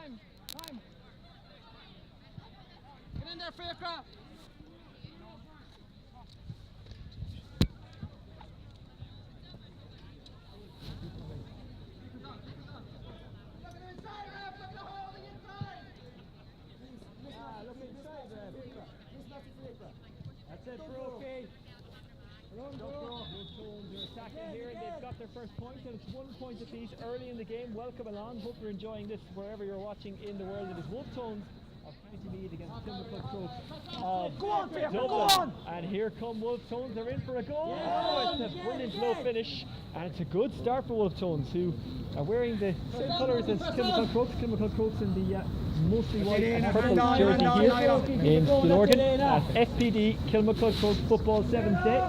Get in there, Fiacra. That's it, Crokes. They're attacking here and they've got their first point, and it's 1 point apiece early in the game. Welcome along. Hope you're enjoying this wherever you're watching in the world. It is Wolf Tones of County Meath against Kilmacud Crokes. Go on, Fiacra, go on! And here come Wolf Tones. They're in for a goal. Oh, it's a brilliant low finish, and it's a good start for Wolf Tones, who are wearing the same colours as Kilmacud Crokes. Kilmacud Crokes in the mostly white and purple jersey here in Gilorgan. That's FBD, Kilmacud Crokes Football 7th day.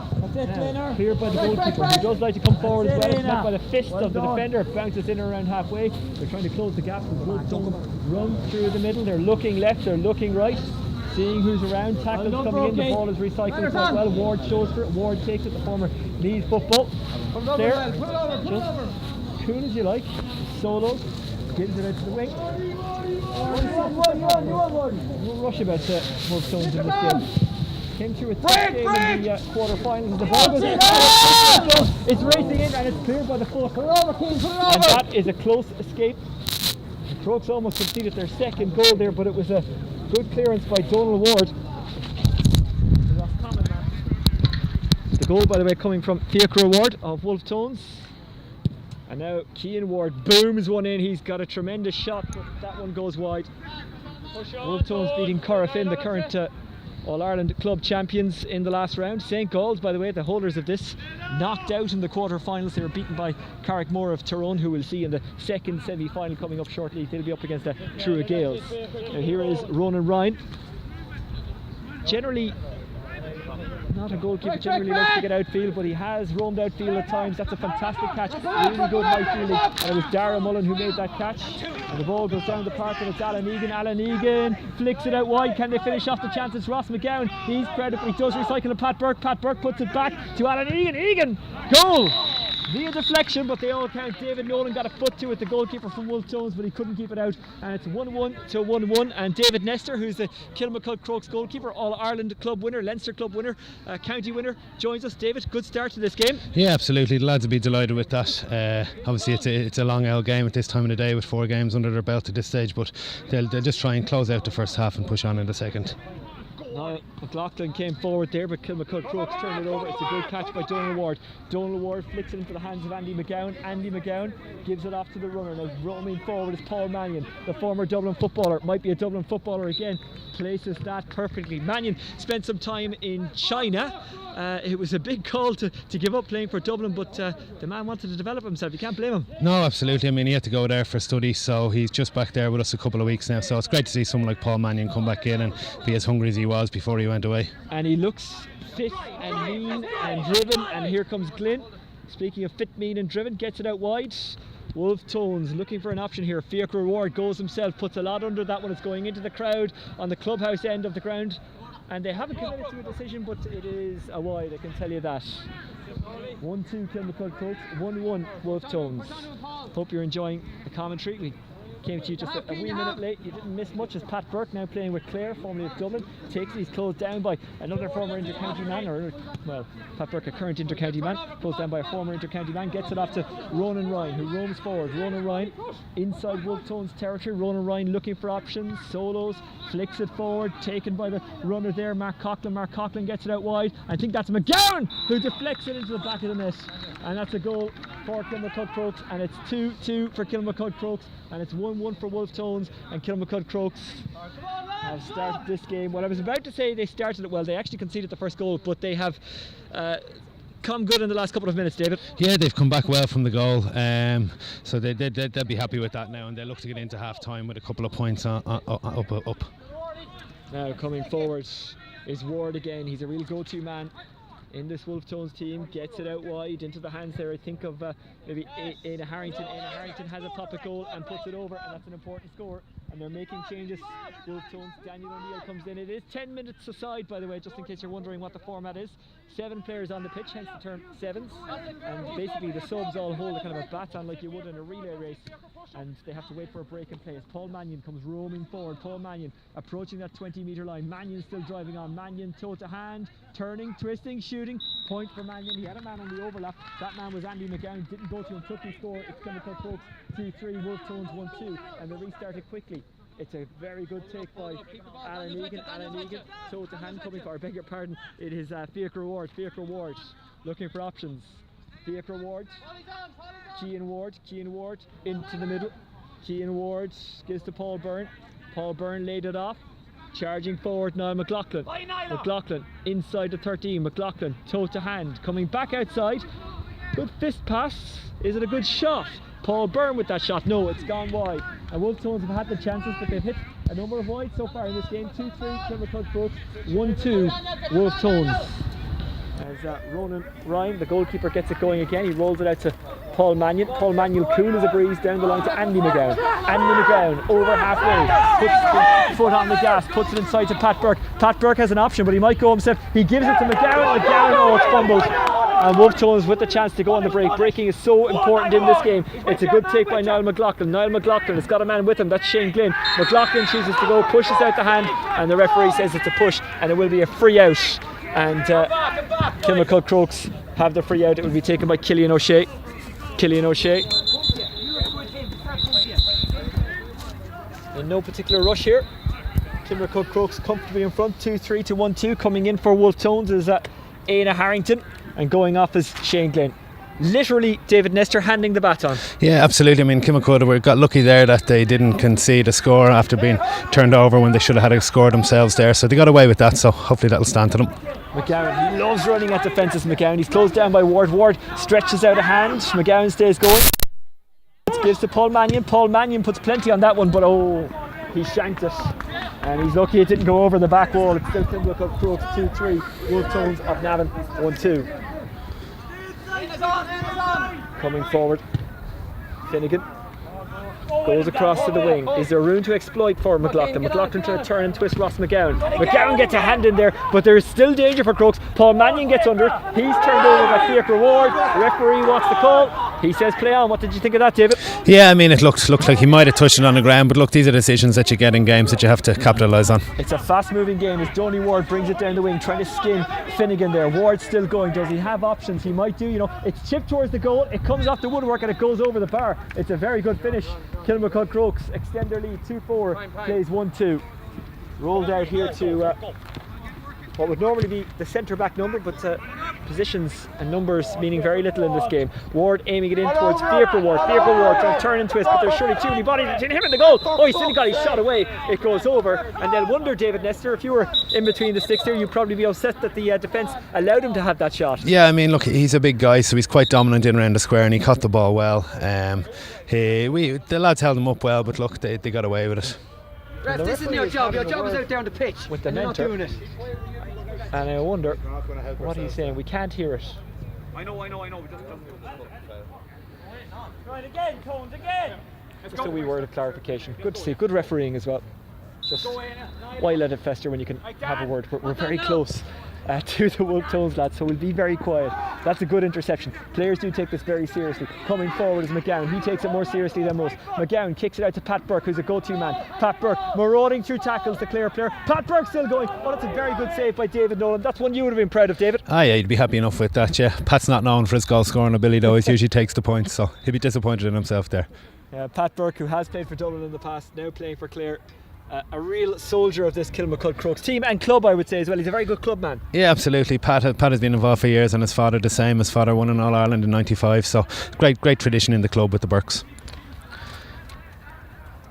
Cleared by the goalkeeper, who does like to come forward as well. It's not by the fist of the defender, it bounces in around halfway. They're trying to close the gap as Wolf Tones run through the middle. They're looking left, they're looking right, seeing who's around. Tackles coming in, the ball is recycled as well. Ward shows for it, Ward takes it, the former Meath football. There, just cool as you like. Solo, gives it out to the wing. No rush about Wolf Tones in this game. Came through a tough game in the quarter-finals. The ball goes in. It's racing in and it's cleared by the foot. And that is a close escape. The Crokes almost conceded their second goal there, but it was a good clearance by Donal Ward. The goal, by the way, coming from Fiacra Ward of Wolf Tones. And now Cian Ward booms one in. He's got a tremendous shot, but that one goes wide. Wolf Tones beating Corofin, the current All-Ireland club champions in the last round. St. Gall's, by the way, the holders of this, knocked out in the quarter-finals. They were beaten by Carrickmore of Tyrone, who we'll see in the second semi-final coming up shortly. They'll be up against the Trua Gales. Now here is Ronan Ryan. Generally not a goalkeeper, generally likes to get outfield, but he has roamed outfield at times. That's a fantastic catch, really good high fielding, and it was Dara Mullen who made that catch. And the ball goes down the park and it's Alan Egan. Alan Egan flicks it out wide. Can they finish off the chance? It's Ross McGowan. He's credible, he does recycle to Pat Burke. Pat Burke puts it back to Alan Egan. Egan, goal! Via deflection, but they all count. David Nolan got a foot to it, the goalkeeper from Wolf Tones, but he couldn't keep it out, and it's 1-1 to 1-1. And David Nestor, who's the Kilmacud Crokes goalkeeper, All-Ireland club winner, Leinster club winner, county winner, joins us. David, good start to this game. Yeah, absolutely. The lads will be delighted with that. Obviously it's a long L game at this time of the day with 4 games under their belt at this stage, but they'll just try and close out the first half and push on in the second. Now McLaughlin came forward there, but Kilmacud Crokes turned it over. It's a good catch by Donal Ward. Donal Ward flicks it into the hands of Andy McGowan. Andy McGowan gives it off to the runner. Now roaming forward is Paul Mannion, the former Dublin footballer, might be a Dublin footballer again. Places that perfectly. Mannion spent some time in China. It was a big call to give up playing for Dublin, but the man wanted to develop himself. You can't blame him. No, absolutely. I mean, he had to go there for study, so he's just back there with us a couple of weeks now. So it's great to see someone like Paul Mannion come back in and be as hungry as he was before he went away. And he looks fit and mean and driven. And here comes Glynn. Speaking of fit, mean and driven, gets it out wide. Wolf Tones looking for an option here. Fiacra Ward goes himself, puts a lot under that one. It's going into the crowd on the clubhouse end of the ground. And they haven't committed to a decision, but it is a wide, I can tell you that. 1-2 Kilmacud Crokes, 1-1 Wolf Tones. Hope you're enjoying the commentary. We came to you just a wee minute late. You didn't miss much as Pat Burke, now playing with Clare, formerly of Dublin, takes it. He's closed down by another former inter-county man, or well, Pat Burke, a current inter-county man, closed down by a former inter-county man, gets it off to Ronan Ryan, who roams forward. Ronan Ryan inside Wolf Tones territory. Ronan Ryan looking for options, solos, flicks it forward, taken by the runner there, Mark Coughlin. Mark Coughlin gets it out wide. I think that's McGowan who deflects it into the back of the net, and that's a goal for Kilmacud Crokes, and it's 2-2 for Kilmacud Crokes, and it's 1-1 for Wolf Tones. And Kilmacud Crokes have started this game. Well, I was about to say they started it well. They actually conceded the first goal, but they have come good in the last couple of minutes, David. Yeah, they've come back well from the goal, so they'll be happy with that now, and they'll look to get into half time with a couple of points up. Now coming forward is Ward again. He's a real go-to man in this Wolf Tones team. Gets it out wide into the hands there, I think, of maybe Éanna Harrington. Éanna Harrington has a pop at goal and puts it over, and that's an important score and they're making changes. Wolf Tones, Daniel O'Neill comes in. It is 10 minutes aside, by the way, just in case you're wondering what the format is. 7 players on the pitch, hence the term sevens. And basically the subs all hold a kind of a baton like you would in a relay race, and they have to wait for a break in play as Paul Mannion comes roaming forward. Paul Mannion approaching that 20-metre line. Mannion still driving on. Mannion toe to hand, turning, twisting, shooting. Point for Mannion. He had a man on the overlap. That man was Andy McGowan. Didn't go to him. Took his score. It's Kilmacud Crokes 2-3. Wolf Tones 1-2, and they restarted quickly. It's a very good take by Alan Egan. Alan Egan, toe to hand coming for, I beg your pardon, it is Fiacre Ward. Fiacre Ward looking for options. Fiacre Ward, Gian Ward into the middle. Gian Ward gives to Paul Byrne. Paul Byrne laid it off. Charging forward now McLaughlin. McLaughlin inside the 13. McLaughlin toe to hand coming back outside. Good fist pass. Is it a good shot? Paul Byrne with that shot. No, it's gone wide. And Wolf Tones have had the chances, but they've hit a number of wides so far in this game. 2-3 Kilmacud Crokes, 1-2 Wolf Tones. As Ronan Ryan, the goalkeeper, gets it going again. He rolls it out to Paul Mannion. Paul Mannion, cool as a breeze, down the line to Andy McGowan. Andy McGowan over halfway, puts his foot on the gas, puts it inside to Pat Burke. Pat Burke has an option, but he might go himself. He gives it to McGowan. McGowan, oh, it's fumbled. And Wolf Tones with the chance to go on the break. Breaking is so important in this game. It's a good take by Niall McLaughlin. Niall McLaughlin has got a man with him. That's Shane Glynn. McLaughlin chooses to go, pushes out the hand, and the referee says it's a push, and it will be a free out. And Kilmacud Crokes have the free out. It will be taken by Killian O'Shea. Killian O'Shea. In no particular rush here. Kilmacud Crokes comfortably in front, 2-3 to 1-2. Coming in for Wolf Tones is Aina Harrington, and going off is Shane Glynn. Literally David Nestor handing the baton. Yeah, absolutely. I mean, Kilmacud got lucky there that they didn't concede a score after being turned over when they should have had a score themselves there, so they got away with that, so hopefully that'll stand to them. McGowan, he loves running at defences. McGowan, he's closed down by Ward. Ward stretches out a hand. McGowan stays going. Gives to Paul Mannion. Paul Mannion puts plenty on that one, but oh, he shanked it, and he's lucky it didn't go over the back wall. It's still Kilmacud Crokes 2-3, Wolf Tones of Navan 1-2. Coming forward, Finnegan goes across to the wing. Is there room to exploit for McLaughlin? McLaughlin trying to turn and twist Ross McGowan. McGowan gets a hand in there, but there is still danger for Crokes. Paul Mannion gets under. He's turned over by Fiacre Ward. Referee wants the call. He says play on. What did you think of that, David? Yeah, I mean, it looks like he might have touched it on the ground, but look, these are decisions that you get in games that you have to capitalise on. It's a fast moving game as Donny Ward brings it down the wing, trying to skin Finnegan there. Ward's still going. Does he have options? He might do, you know. It's chipped towards the goal, it comes off the woodwork and it goes over the bar. It's a very good finish. Kilmacud Crokes extend their lead 2-4, plays 1-2. Rolled out here to what would normally be the centre back number, but positions and numbers meaning very little in this game. Ward aiming it in towards Fiacre Ward. Fiacre Ward trying to turn and twist, but there's surely too many bodies between him and the goal. Oh, he's still got his shot away. It goes over, and they'll wonder, David Nestor, if you were in between the sticks here, you'd probably be upset that the defence allowed him to have that shot. Yeah, I mean, look, he's a big guy, so he's quite dominant in around the square, and he caught the ball well. The lads held him up well, but look, they got away with it. Ref, this isn't your job. Your job is out there on the pitch, with the mentor. You're not doing it. And I wonder what he's saying. We can't hear it. I know. Right, again, Tones, again. Just a wee word of clarification. Good to see. Good refereeing as well. Just why let it fester when you can have a word? We're very close to the Wolf Tones lads, so we'll be very quiet. That's a good interception. Players do take this very seriously. Coming forward is McGowan. He takes it more seriously than most. McGowan kicks it out to Pat Burke, who's a go-to man. Pat Burke marauding through tackles, the clear player. Pat Burke still going. Oh, that's a very good save by David Nolan. That's one you would have been proud of, David. Yeah, you'd be happy enough with that, yeah. Pat's not known for his goal scoring ability though. He usually takes the points, so he'd be disappointed in himself there. Pat Burke, who has played for Dublin in the past, now playing for Clare. A real soldier of this Kilmacud Crokes team and club, I would say as well. He's a very good club man. Yeah, absolutely. Pat has been involved for years, and his father the same. His father won in All Ireland in '95, so great tradition in the club with the Burkes.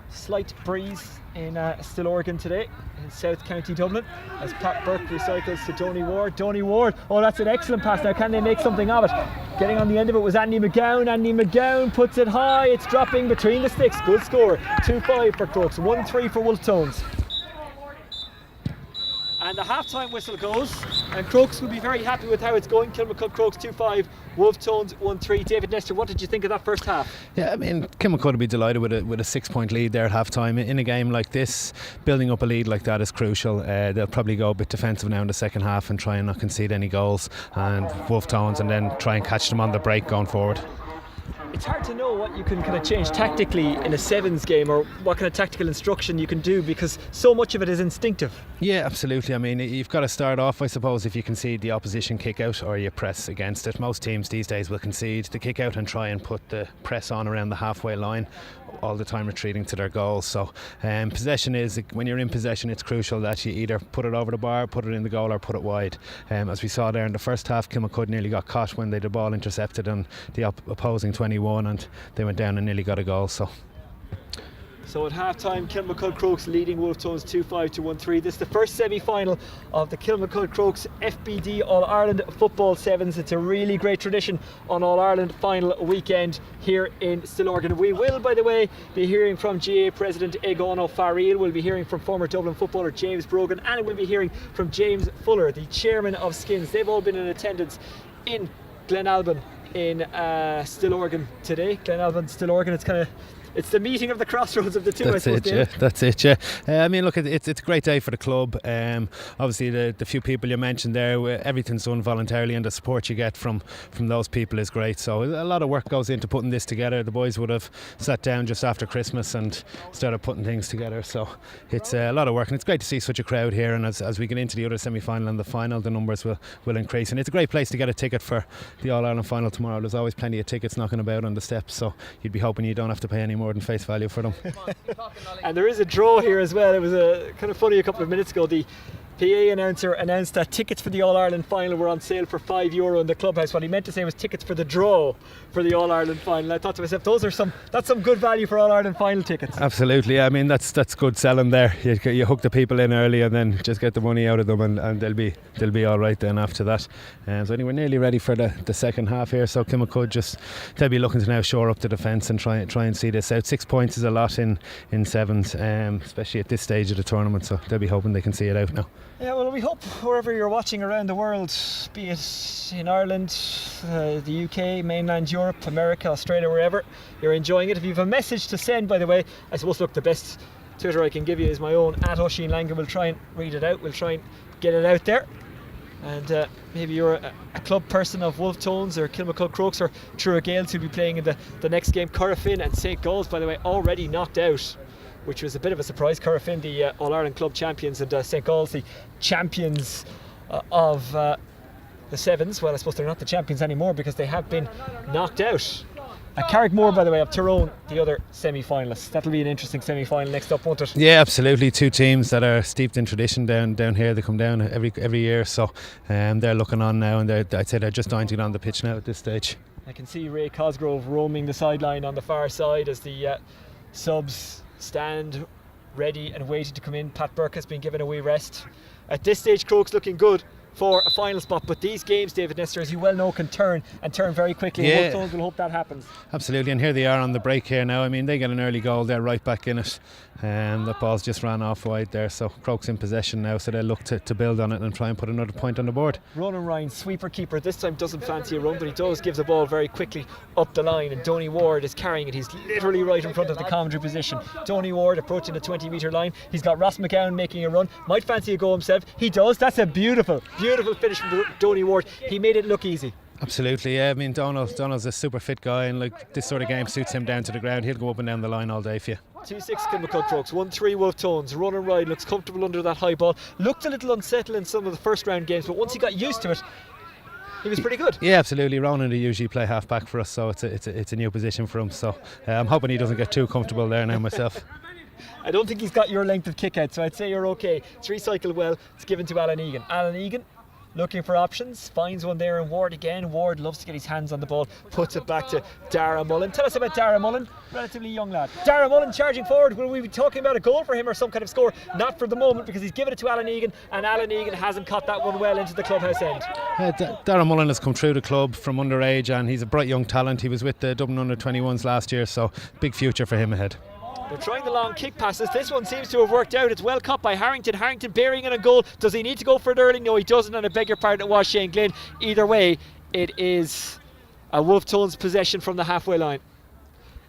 Slight breeze in Still Oregon today in South County Dublin as Pat Burke recycles to Donny Ward. Donny Ward, oh, that's an excellent pass. Now can they make something of it? Getting on the end of it was Andy McGowan. Andy McGowan puts it high. It's dropping between the sticks. Good score. 2-5 for Crokes, 1-3 for Wolf Tones. And the half-time whistle goes. And Crokes will be very happy with how it's going. Kilmacud Crokes 2-5, Wolf Tones 1-3. David Nestor, what did you think of that first half? Yeah, I mean, Kilmacud will be delighted with a 6-point lead there at half time. In a game like this, building up a lead like that is crucial. They'll probably go a bit defensive now in the second half and try and not concede any goals, and Wolf Tones, and then try and catch them on the break going forward. It's hard to know what you can kind of change tactically in a sevens game, or what kind of tactical instruction you can do, because so much of it is instinctive. Yeah, absolutely. I mean, you've got to start off, I suppose, if you concede the opposition kick out or you press against it. Most teams these days will concede the kick out and try and put the press on around the halfway line, all the time retreating to their goals. So possession is, when you're in possession, it's crucial that you either put it over the bar, put it in the goal, or put it wide. As we saw there in the first half, Kilmacud nearly got caught when they had the ball intercepted on the opposing 21, and they went down and nearly got a goal. So at half-time, Kilmacud Crokes leading Wolf Tones 2-5 to 1-3. This is the first semi-final of the Kilmacud Crokes FBD All-Ireland Football Sevens. It's a really great tradition on All-Ireland final weekend here in Stillorgan. We will, by the way, be hearing from GA President Egon O'Farrell. We'll be hearing from former Dublin footballer James Brogan, and we'll be hearing from James Fuller, the chairman of Skins. They've all been in attendance in Glenalbyn in Stillorgan today. Glenalbyn, Stillorgan, it's the meeting of the crossroads of the two. That's it, yeah. That's it, yeah. I mean, look, it's a great day for the club. Obviously, the few people you mentioned there, everything's done voluntarily, and the support you get from those people is great. So a lot of work goes into putting this together. The boys would have sat down just after Christmas and started putting things together. So it's a lot of work, and it's great to see such a crowd here. And as we get into the other semi-final and the final, the numbers will increase. And it's a great place to get a ticket for the All-Ireland final tomorrow. There's always plenty of tickets knocking about on the steps, so you'd be hoping you don't have to pay any more than face value for them. And there is a draw here as well. It was kind of funny a couple of minutes ago. The PA announcer announced that tickets for the All-Ireland final were on sale for €5 in the clubhouse. What he meant to say was tickets for the draw for the All-Ireland final. I thought to myself, that's some good value for All-Ireland final tickets. Absolutely, I mean, that's good selling there. You hook the people in early and then just get the money out of them, and they'll be all right then after that. So anyway, we're nearly ready for the second half here. So Kilmacud they'll be looking to now shore up the defence and try and see this out. 6 points is a lot in sevens, especially at this stage of the tournament. So they'll be hoping they can see it out now. Yeah, well, we hope wherever you're watching around the world, be it in Ireland, the UK, mainland Europe, America, Australia, wherever, you're enjoying it. If you have a message to send, by the way, I suppose, look, the best Twitter I can give you is my own, @Oisin Langan. We'll try and read it out, we'll try and get it out there. And maybe you're a club person of Wolf Tones or Kilmacud Crokes or Truro Gaels who'll be playing in the next game. Corofin and St. Gall's, by the way, already knocked out, which was a bit of a surprise. Corofin, the All-Ireland club champions, and St. Gall's, the champions of the sevens. Well, I suppose they're not the champions anymore because they have been knocked out. Carrickmore, by the way, of Tyrone, the other semi-finalists. That'll be an interesting semi-final next up, won't it? Yeah, absolutely. Two teams that are steeped in tradition down here. They come down every year, so they're looking on now, and I'd say they're just dying to get on the pitch now at this stage. I can see Ray Cosgrove roaming the sideline on the far side as the subs stand ready and waiting to come in. Pat Burke has been given a wee rest. At this stage, Crokes looking good for a final spot, but these games, David Nestor, as you well know, can turn very quickly. Yeah. Wolf Tones will hope that happens. Absolutely, and here they are on the break here now. I mean, they get an early goal, they're right back in it, and the ball's just ran off wide there, so Crokes in possession now, so they'll look to build on it and try and put another point on the board. Ronan Ryan, sweeper keeper, this time doesn't fancy a run, but he does give the ball very quickly up the line, and Donny Ward is carrying it. He's literally right in front of the commentary position. Donny Ward approaching the 20-metre line. He's got Ross McGowan making a run, might fancy a go himself. He does. That's a beautiful finish from Donny Ward. He made it look easy. Absolutely, yeah. I mean, Donald's a super fit guy, and like this sort of game suits him down to the ground. He'll go up and down the line all day for you. 2-6 Kilmacud Crokes, 1-3 Wolf Tones. Ronan Ryan looks comfortable under that high ball. Looked a little unsettled in some of the first round games, but once he got used to it, he was pretty good. Yeah, absolutely. Ronan, they usually play half back for us, so it's a new position for him. So I'm hoping he doesn't get too comfortable there now myself. I don't think he's got your length of kick out, so I'd say you're okay. It's recycled well. It's given to Alan Egan. Alan Egan looking for options, finds one there, and Ward again. Ward loves to get his hands on the ball, puts it back to Dara Mullen. Tell us about Dara Mullen, relatively young lad. Dara Mullen charging forward. Will we be talking about a goal for him or some kind of score? Not for the moment, because he's given it to Alan Egan, and Alan Egan hasn't caught that one well into the clubhouse end. Dara Mullen has come through the club from underage, and he's a bright young talent. He was with the Dublin under-21s last year, so big future for him ahead. They're trying the long kick passes. This one seems to have worked out. It's well cut by Harrington. Harrington bearing in a goal. Does he need to go for it early? No, he doesn't, and I beg your pardon, it was Shane Glynn. Either way, it is a Wolf Tones possession from the halfway line.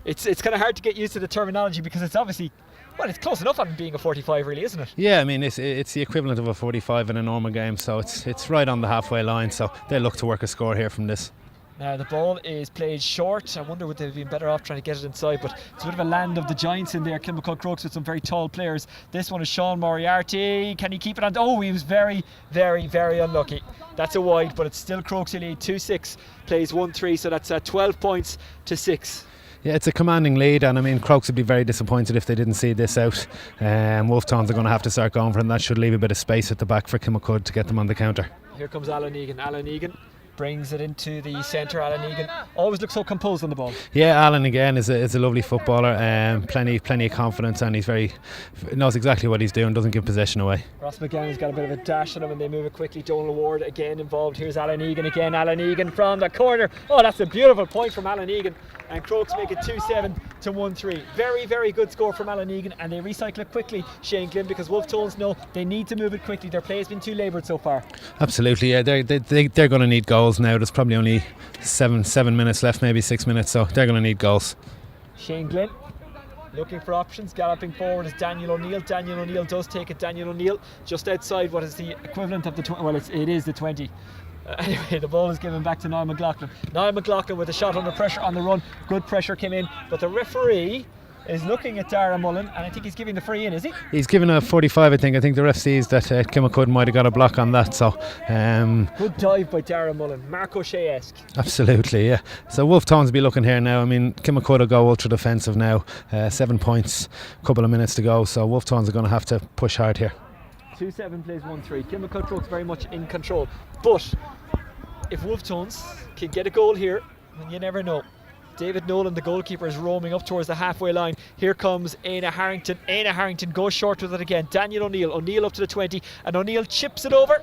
It's kind of hard to get used to the terminology because it's obviously, well, it's close enough on being a 45 really, isn't it? Yeah, I mean, it's the equivalent of a 45 in a normal game, so it's right on the halfway line, so they'll look to work a score here from this. Now the ball is played short. I wonder would they have been better off trying to get it inside, but it's a bit of a land of the giants in there. Kilmacud Crokes with some very tall players. This one is Sean Moriarty. Can he keep it on? Oh, he was very, very, very unlucky. That's a wide, but it's still Crokes who lead 2-6, plays 1-3, so that's 12 points to 6. Yeah, it's a commanding lead, and I mean, Crokes would be very disappointed if they didn't see this out. Wolf Tones are going to have to start going for it, and that should leave a bit of space at the back for Kilmacud to get them on the counter. Here comes Alan Egan. Alan Egan brings it into the centre. Alan Egan always looks so composed on the ball. Yeah, Alan again is a lovely footballer. Plenty of confidence, and he's knows exactly what he's doing. Doesn't give possession away. Ross McGowan's got a bit of a dash on him, and they move it quickly. Donal Ward again involved. Here's Alan Egan again. Alan Egan from the corner. Oh, that's a beautiful point from Alan Egan. And Crokes make it 2-7 to 1-3. Very, very good score from Alan Egan, and they recycle it quickly, Shane Glynn, because Wolf Tones know they need to move it quickly. Their play has been too laboured so far. Absolutely, yeah. They're going to need goals now. There's probably only seven minutes left, maybe 6 minutes, so they're going to need goals. Shane Glynn looking for options. Galloping forward is Daniel O'Neill. Daniel O'Neill does take it. Daniel O'Neill just outside what is the equivalent of the 20. Well, it is the 20. Anyway, the ball is given back to Niall McLaughlin. Niall McLaughlin with a shot under pressure on the run. Good pressure came in, but the referee is looking at Dara Mullen, and I think he's giving the free in, is he? He's given a 45, I think. I think the ref sees that Kilmacud might have got a block on that. So good dive by Dara Mullen, Mark O'Shea-esque. Absolutely, yeah. So Wolf Tones be looking here now. I mean, Kilmacud will go ultra defensive now. 7 points, a couple of minutes to go. So Wolf Tones are going to have to push hard here. 2-7 plays 1-3. Kilmacud Crokes very much in control, but if Wolf Tones can get a goal here, then you never know. David Nolan, the goalkeeper, is roaming up towards the halfway line. Here comes Éanna Harrington. Éanna Harrington goes short with it again. Daniel O'Neill. O'Neill up to the 20, and O'Neill chips it over.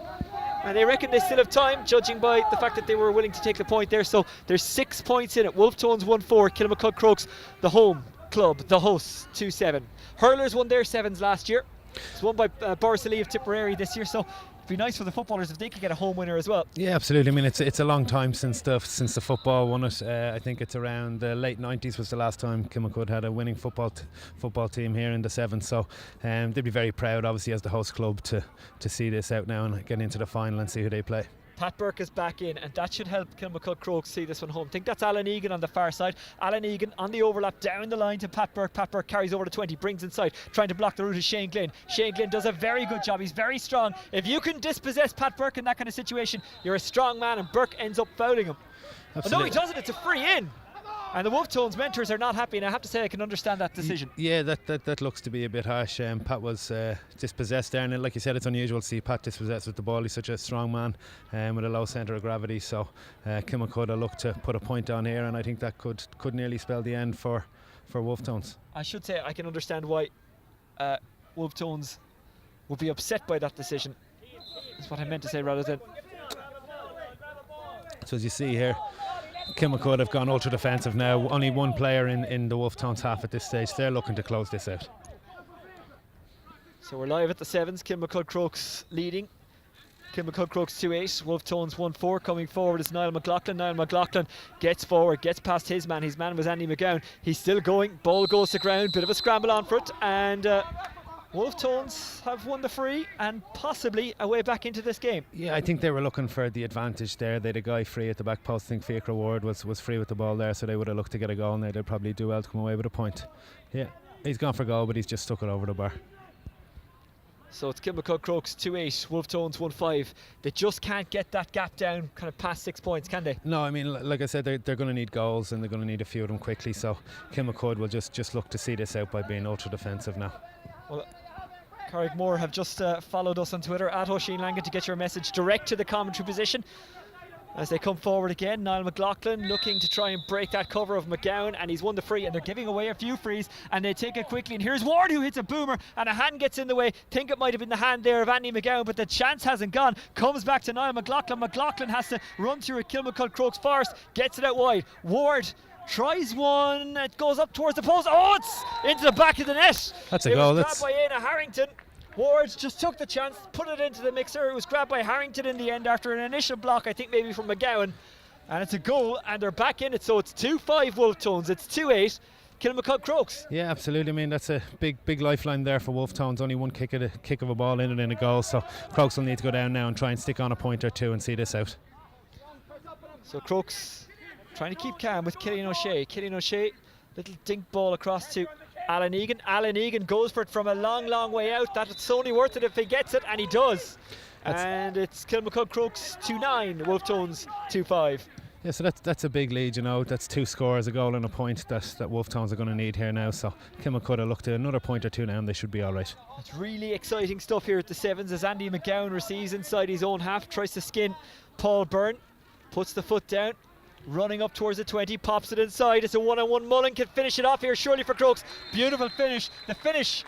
And they reckon they still have time, judging by the fact that they were willing to take the point there. So there's 6 points in it. Wolf Tones 1-4. Kilmacud Crokes, the home club, the hosts, 2-7. Hurlers won their sevens last year. It's won by Boris Ali of Tipperary this year. So be nice for the footballers if they could get a home winner as well. Yeah, absolutely. I mean, it's a long time since the football won it. I think it's around the late 90s was the last time Kilmacud had a winning football team here in the Sevens. So they'd be very proud, obviously, as the host club to see this out now and get into the final and see who they play. Pat Burke is back in, and that should help Kilmacud Crokes see this one home. I think that's Alan Egan on the far side. Alan Egan on the overlap down the line to Pat Burke. Pat Burke carries over to 20, brings inside, trying to block the route of Shane Glynn. Shane Glynn does a very good job. He's very strong. If you can dispossess Pat Burke in that kind of situation, you're a strong man, and Burke ends up fouling him. But no, he doesn't. It's a free in. And the Wolf Tones mentors are not happy, and I have to say I can understand that decision. Yeah, that looks to be a bit harsh. Pat was dispossessed there, and like you said, it's unusual to see Pat dispossessed with the ball. He's such a strong man with a low centre of gravity. So Kilmacud will look to put a point on here, and I think that could nearly spell the end for Wolf Tones. I should say I can understand why Wolf Tones would be upset by that decision. That's what I meant to say rather than. So as you see here, Kilmacud have gone ultra defensive now. Only one player in the Wolf Tones half at this stage. They're looking to close this out. So we're live at the sevens. Kilmacud Crokes leading. Kilmacud Crokes 2-8. Wolf Tones 1-4. Coming forward is Niall McLaughlin. Niall McLaughlin gets forward, gets past his man. His man was Andy McGowan. He's still going. Ball goes to ground. Bit of a scramble on for it, and Wolf Tones have won the free and possibly a way back into this game. Yeah, I think they were looking for the advantage there. They had a guy free at the back post. I think Fiacre Ward was free with the ball there, so they would have looked to get a goal, and they'd probably do well to come away with a point. Yeah, he's gone for goal, but he's just stuck it over the bar. So it's Kilmacud Crokes 2-8, Wolf Tones 1-5. They just can't get that gap down kind of past 6 points, can they? No, I mean, like I said, they're going to need goals, and they're going to need a few of them quickly. So Kilmacud will just look to see this out by being ultra defensive now. Well, Carrickmore have just followed us on Twitter at Oisin Langan to get your message direct to the commentary position. As they come forward again, Niall McLaughlin looking to try and break that cover of McGowan, and he's won the free, and they're giving away a few frees, and they take it quickly, and here's Ward who hits a boomer, and a hand gets in the way. Think it might have been the hand there of Andy McGowan, but the chance hasn't gone. Comes back to Niall McLaughlin. McLaughlin has to run through a Kilmacud Crokes forest, gets it out wide. Ward tries one, it goes up towards the post. Oh, it's into the back of the net. That's a goal. It was grabbed by Éanna Harrington. Ward just took the chance, put it into the mixer. It was grabbed by Harrington in the end after an initial block, I think maybe from McGowan. And it's a goal, and they're back in it, so it's 2-5 Wolf Tones. It's 2-8 Kilmacud Crokes. Yeah, absolutely. I mean, that's a big lifeline there for Wolf Tones. Only one kick of a ball in it in a goal, so Crokes will need to go down now and try and stick on a point or two and see this out. So Crokes trying to keep calm with Killian O'Shea. Killian O'Shea, little dink ball across to Alan Egan. Alan Egan goes for it from a long way out. That's only worth it if he gets it, and he does. And it's Kilmacud Crokes 2-9, Wolf Tones 2-5. Yeah, so that's a big lead, you know. That's 2 scores, a goal and a point that Wolf Tones are going to need here now. So Kilmacud will look to another point or two now and they should be all right. It's really exciting stuff here at the sevens as Andy McGowan receives inside his own half, tries to skin Paul Byrne, puts the foot down, running up towards the 20, pops it inside. It's a one-on-one. Mullen can finish it off here surely for Crokes. Beautiful finish. The finish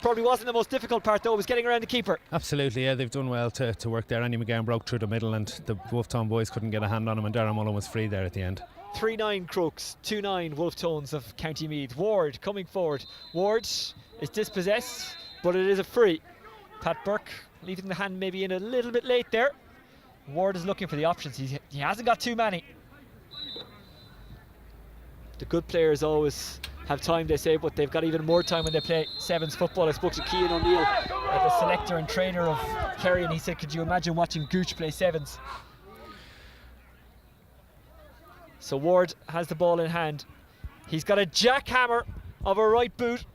probably wasn't the most difficult part though, it was getting around the keeper. Absolutely, yeah, they've done well to work there. Andy McGowan broke through the middle and the Wolf Tone boys couldn't get a hand on him, and Darren Mullen was free there at the end. 3-9 Crokes, 2-9 Wolf Tones of County Meath. Ward coming forward. Ward is dispossessed, but it is a free. Pat Burke leaving the hand maybe in a little bit late there. Ward is looking for the options. He hasn't got too many. The good players always have time, they say, but they've got even more time when they play sevens football. I spoke to Cian O'Neill, the selector and trainer of Kerry, and he said, could you imagine watching Gooch play sevens? So Ward has the ball in hand. He's got a jackhammer of a right boot.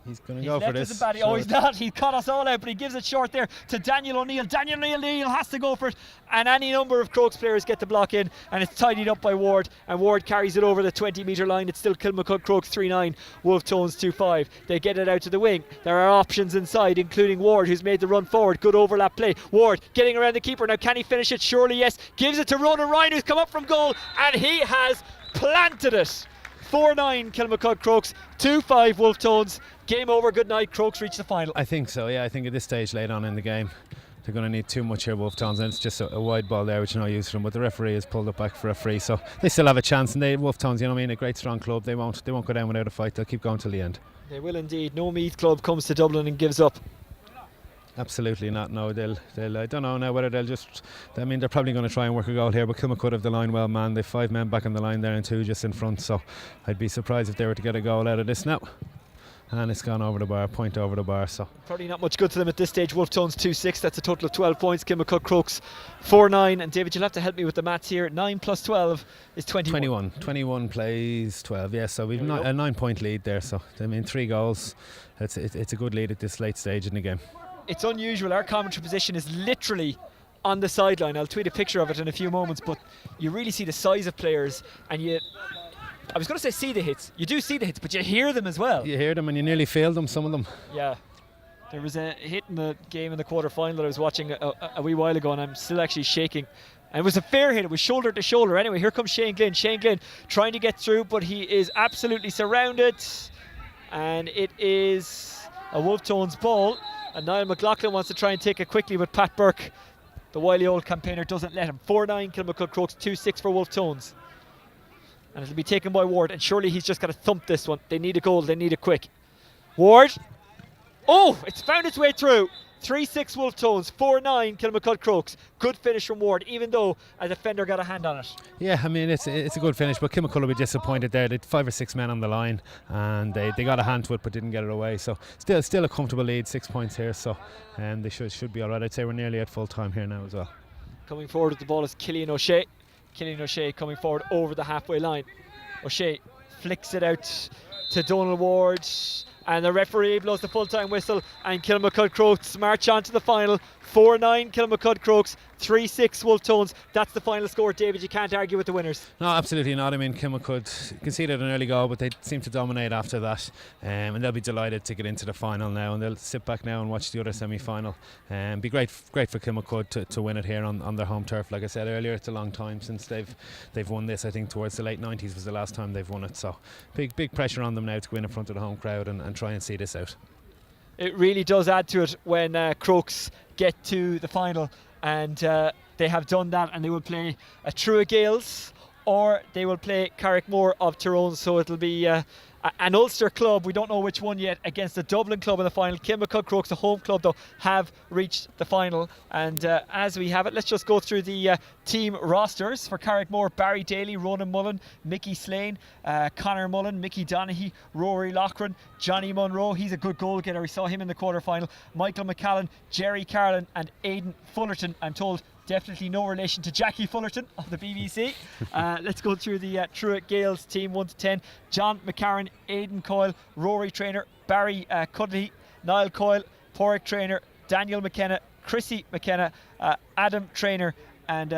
He's going to go for this. Oh, he's not. He caught us all out, but he gives it short there to Daniel O'Neill. Daniel O'Neill has to go for it, and any number of Crokes players get the block in, and it's tidied up by Ward, and Ward carries it over the 20-metre line. It's still Kilmacud Crokes 3-9, Wolf Tones 2-5. They get it out to the wing. There are options inside, including Ward, who's made the run forward. Good overlap play. Ward getting around the keeper. Now, can he finish it? Surely yes. Gives it to Ronan Ryan, who's come up from goal, and he has planted it. 4-9 Kilmacud Crokes, 2-5 Wolf Tones. Game over, good night. Crokes reach the final. I think so, yeah. I think at this stage late on in the game they're going to need too much here, Wolf Tones, and it's just a wide ball there which is no use for them, but the referee has pulled it back for a free, so they still have a chance. And Wolf Tones, you know what I mean, a great strong club, they won't go down without a fight. They'll keep going till the end. They will indeed. No Meath club comes to Dublin and gives up. Absolutely not. No, they'll I don't know now whether they'll just, I mean, they're probably going to try and work a goal here, but Kilmacud have the line well manned. They've 5 men back on the line there and 2 just in front, so I'd be surprised if they were to get a goal out of this now. And it's gone over the bar, point over the bar, so probably not much good to them at this stage. Wolf Tones 2-6, that's a total of 12 points. Kilmacud Crokes 4-9, and David, you'll have to help me with the maths here. 9 plus 12 is 21. 21 plays 12, yeah, so we've a 9-point lead there, so I mean 3 goals. It's a good lead at this late stage in the game. It's unusual. Our commentary position is literally on the sideline. I'll tweet a picture of it in a few moments, but you really see the size of players, and I was going to say see the hits. You do see the hits, but you hear them as well. You hear them and you nearly feel them, some of them. Yeah. There was a hit in the game in the quarter-final that I was watching a wee while ago, and I'm still actually shaking. And it was a fair hit. It was shoulder to shoulder. Anyway, here comes Shane Glynn. Shane Glynn trying to get through, but he is absolutely surrounded. And it is a Wolf Tones ball. And Niall McLaughlin wants to try and take it quickly, but Pat Burke, the wily old campaigner, doesn't let him. 4-9 Kilmacud Crokes, 2-6 for Wolf Tones. And it'll be taken by Ward, and surely he's just got to thump this one. They need a goal, they need it quick. Ward. Oh, it's found its way through. 3-6 Wolf Tones, 4-9 Kilmacud Crokes. Good finish from Ward, even though a defender got a hand on it. Yeah, I mean, it's a good finish, but Kilmacud will be disappointed there. They had 5 or 6 men on the line, and they got a hand to it, but didn't get it away. So still a comfortable lead, 6 points here. So they should be all right. I'd say we're nearly at full time here now as well. Coming forward with the ball is Killian O'Shea. Killian O'Shea coming forward over the halfway line. O'Shea flicks it out to Donald Ward, and the referee blows the full-time whistle, and Kilmacud Crokes march on to the final. 4-9 Kilmacud Crokes, 3-6 Wolf Tones. That's the final score, David. You can't argue with the winners. No, absolutely not. I mean, Kilmacud conceded an early goal, but they seem to dominate after that, and they'll be delighted to get into the final now, and they'll sit back now and watch the other semi-final. Be great for Kilmacud to win it here on their home turf. Like I said earlier, it's a long time since they've won this. I think towards the late 90s was the last time they've won it, so big pressure on them now to go in front of the home crowd and try and see this out. It really does add to it when Crokes get to the final, and they have done that, and they will play a Trua Gales or they will play Carrickmore of Tyrone. So it'll be an Ulster club, we don't know which one yet, against a Dublin club in the final. Kilmacud Crokes, the home club though, have reached the final. And as we have it, let's just go through the team rosters. For Carrickmore: Barry Daly, Ronan Mullen, Mickey Slane, Conor Mullen, Mickey Donaghy, Rory Loughran, Johnny Munro, he's a good goal getter, we saw him in the quarter final, Michael McCallan, Jerry Carlin and Aidan Fullerton. I'm told definitely no relation to Jackie Fullerton of the BBC. Let's go through the Truett Gales team 1 to 10. John McCarran, Aidan Coyle, Rory Trainer, Barry Cudley, Niall Coyle, Porrick Trainer, Daniel McKenna, Chrissy McKenna, Adam Trainer and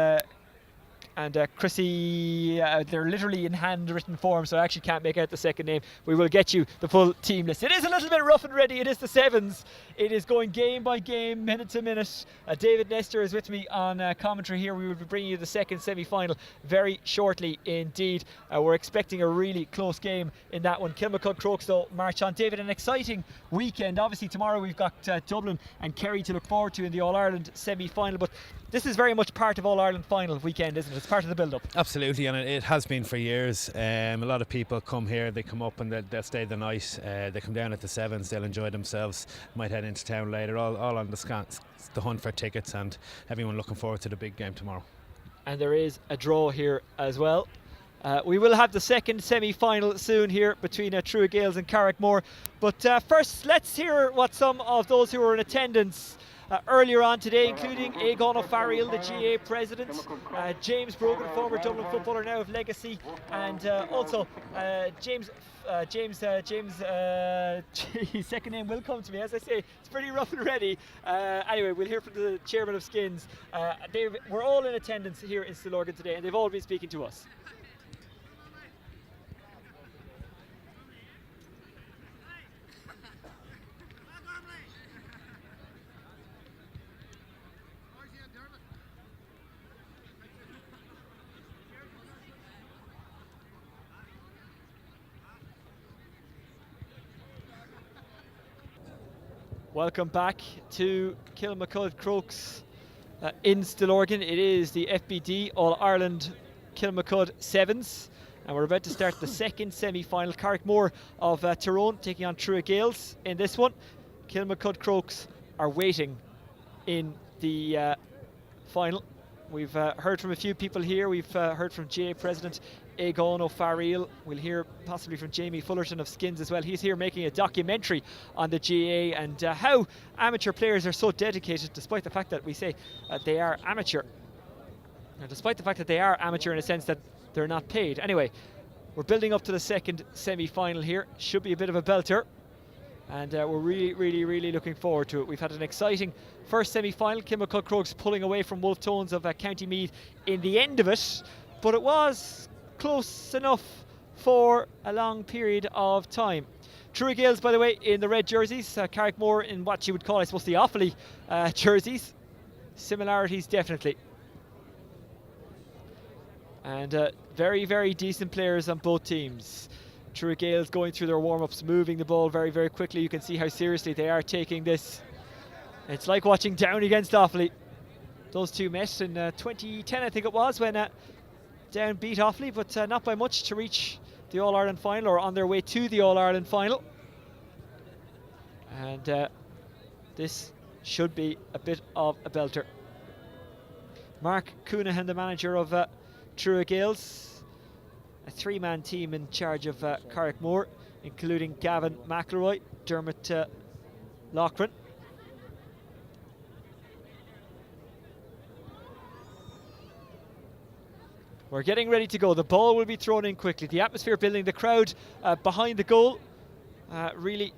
Chrissy, they're literally in handwritten form, so I actually can't make out the second name. We will get you the full team list. It is a little bit rough and ready. It is the sevens. It is going game by game, minute to minute. David Nestor is with me on commentary here. We will be bringing you the second semi-final very shortly indeed. We're expecting a really close game in that one. Kilmacud Crokes though march on. David, an exciting weekend. Obviously tomorrow we've got Dublin and Kerry to look forward to in the All-Ireland semi-final, but this is very much part of All-Ireland final weekend, isn't it? It's part of the build-up. Absolutely, and it has been for years. A lot of people come here, they come up and they'll stay the night. They come down at the sevens, they'll enjoy themselves, might head into town later, all on the hunt for tickets, and everyone looking forward to the big game tomorrow. And there is a draw here as well. We will have the second semi-final soon here between Truett Gales and Carrickmore. But first, let's hear what some of those who were in attendance earlier on today, including Eoghan O'Farrell, the GA president, James Brogan, former Dublin footballer now of Legacy, and also James, his second name will come to me, as I say, it's pretty rough and ready. Anyway, we'll hear from the chairman of Skins. We're all in attendance here in Stillorgan today, and they've all been speaking to us. Welcome back to Kilmacud Crokes in Stillorgan. It is the FBD All-Ireland Kilmacud Sevens, and we're about to start the second semi-final. Carrickmore of Tyrone taking on Truett Gales in this one. Kilmacud Crokes are waiting in the final. We've heard from a few people here. We've heard from GA President Eoghan O'Farrell. We'll hear possibly from Jamie Fullerton of Skins as well. He's here making a documentary on the GA and how amateur players are so dedicated, despite the fact that we say they are amateur. Now, despite the fact that they are amateur in a sense that they're not paid. Anyway, we're building up to the second semi-final here. Should be a bit of a belter. And we're really looking forward to it. We've had an exciting first semi-final. Kilmacud Crokes pulling away from Wolf Tones of County Meath in the end of it, but it was close enough for a long period of time. Truett Gales, by the way, in the red jerseys. Carrickmore in what you would call, I suppose, the Offaly jerseys. Similarities, definitely. And very decent players on both teams. Truett Gales going through their warm-ups, moving the ball very quickly. You can see how seriously they are taking this. It's like watching Down against Offaly. Those two met in 2010, I think it was, when Down beat Offaly, but not by much to reach the All-Ireland final, or on their way to the All-Ireland final. And this should be a bit of a belter. Mark Coonahan, the manager of Truett Gales. A three-man team in charge of Carrickmore, including Gavin McElroy, Dermot Loughran. We're getting ready to go. The ball will be thrown in quickly. The atmosphere building, the crowd behind the goal. Really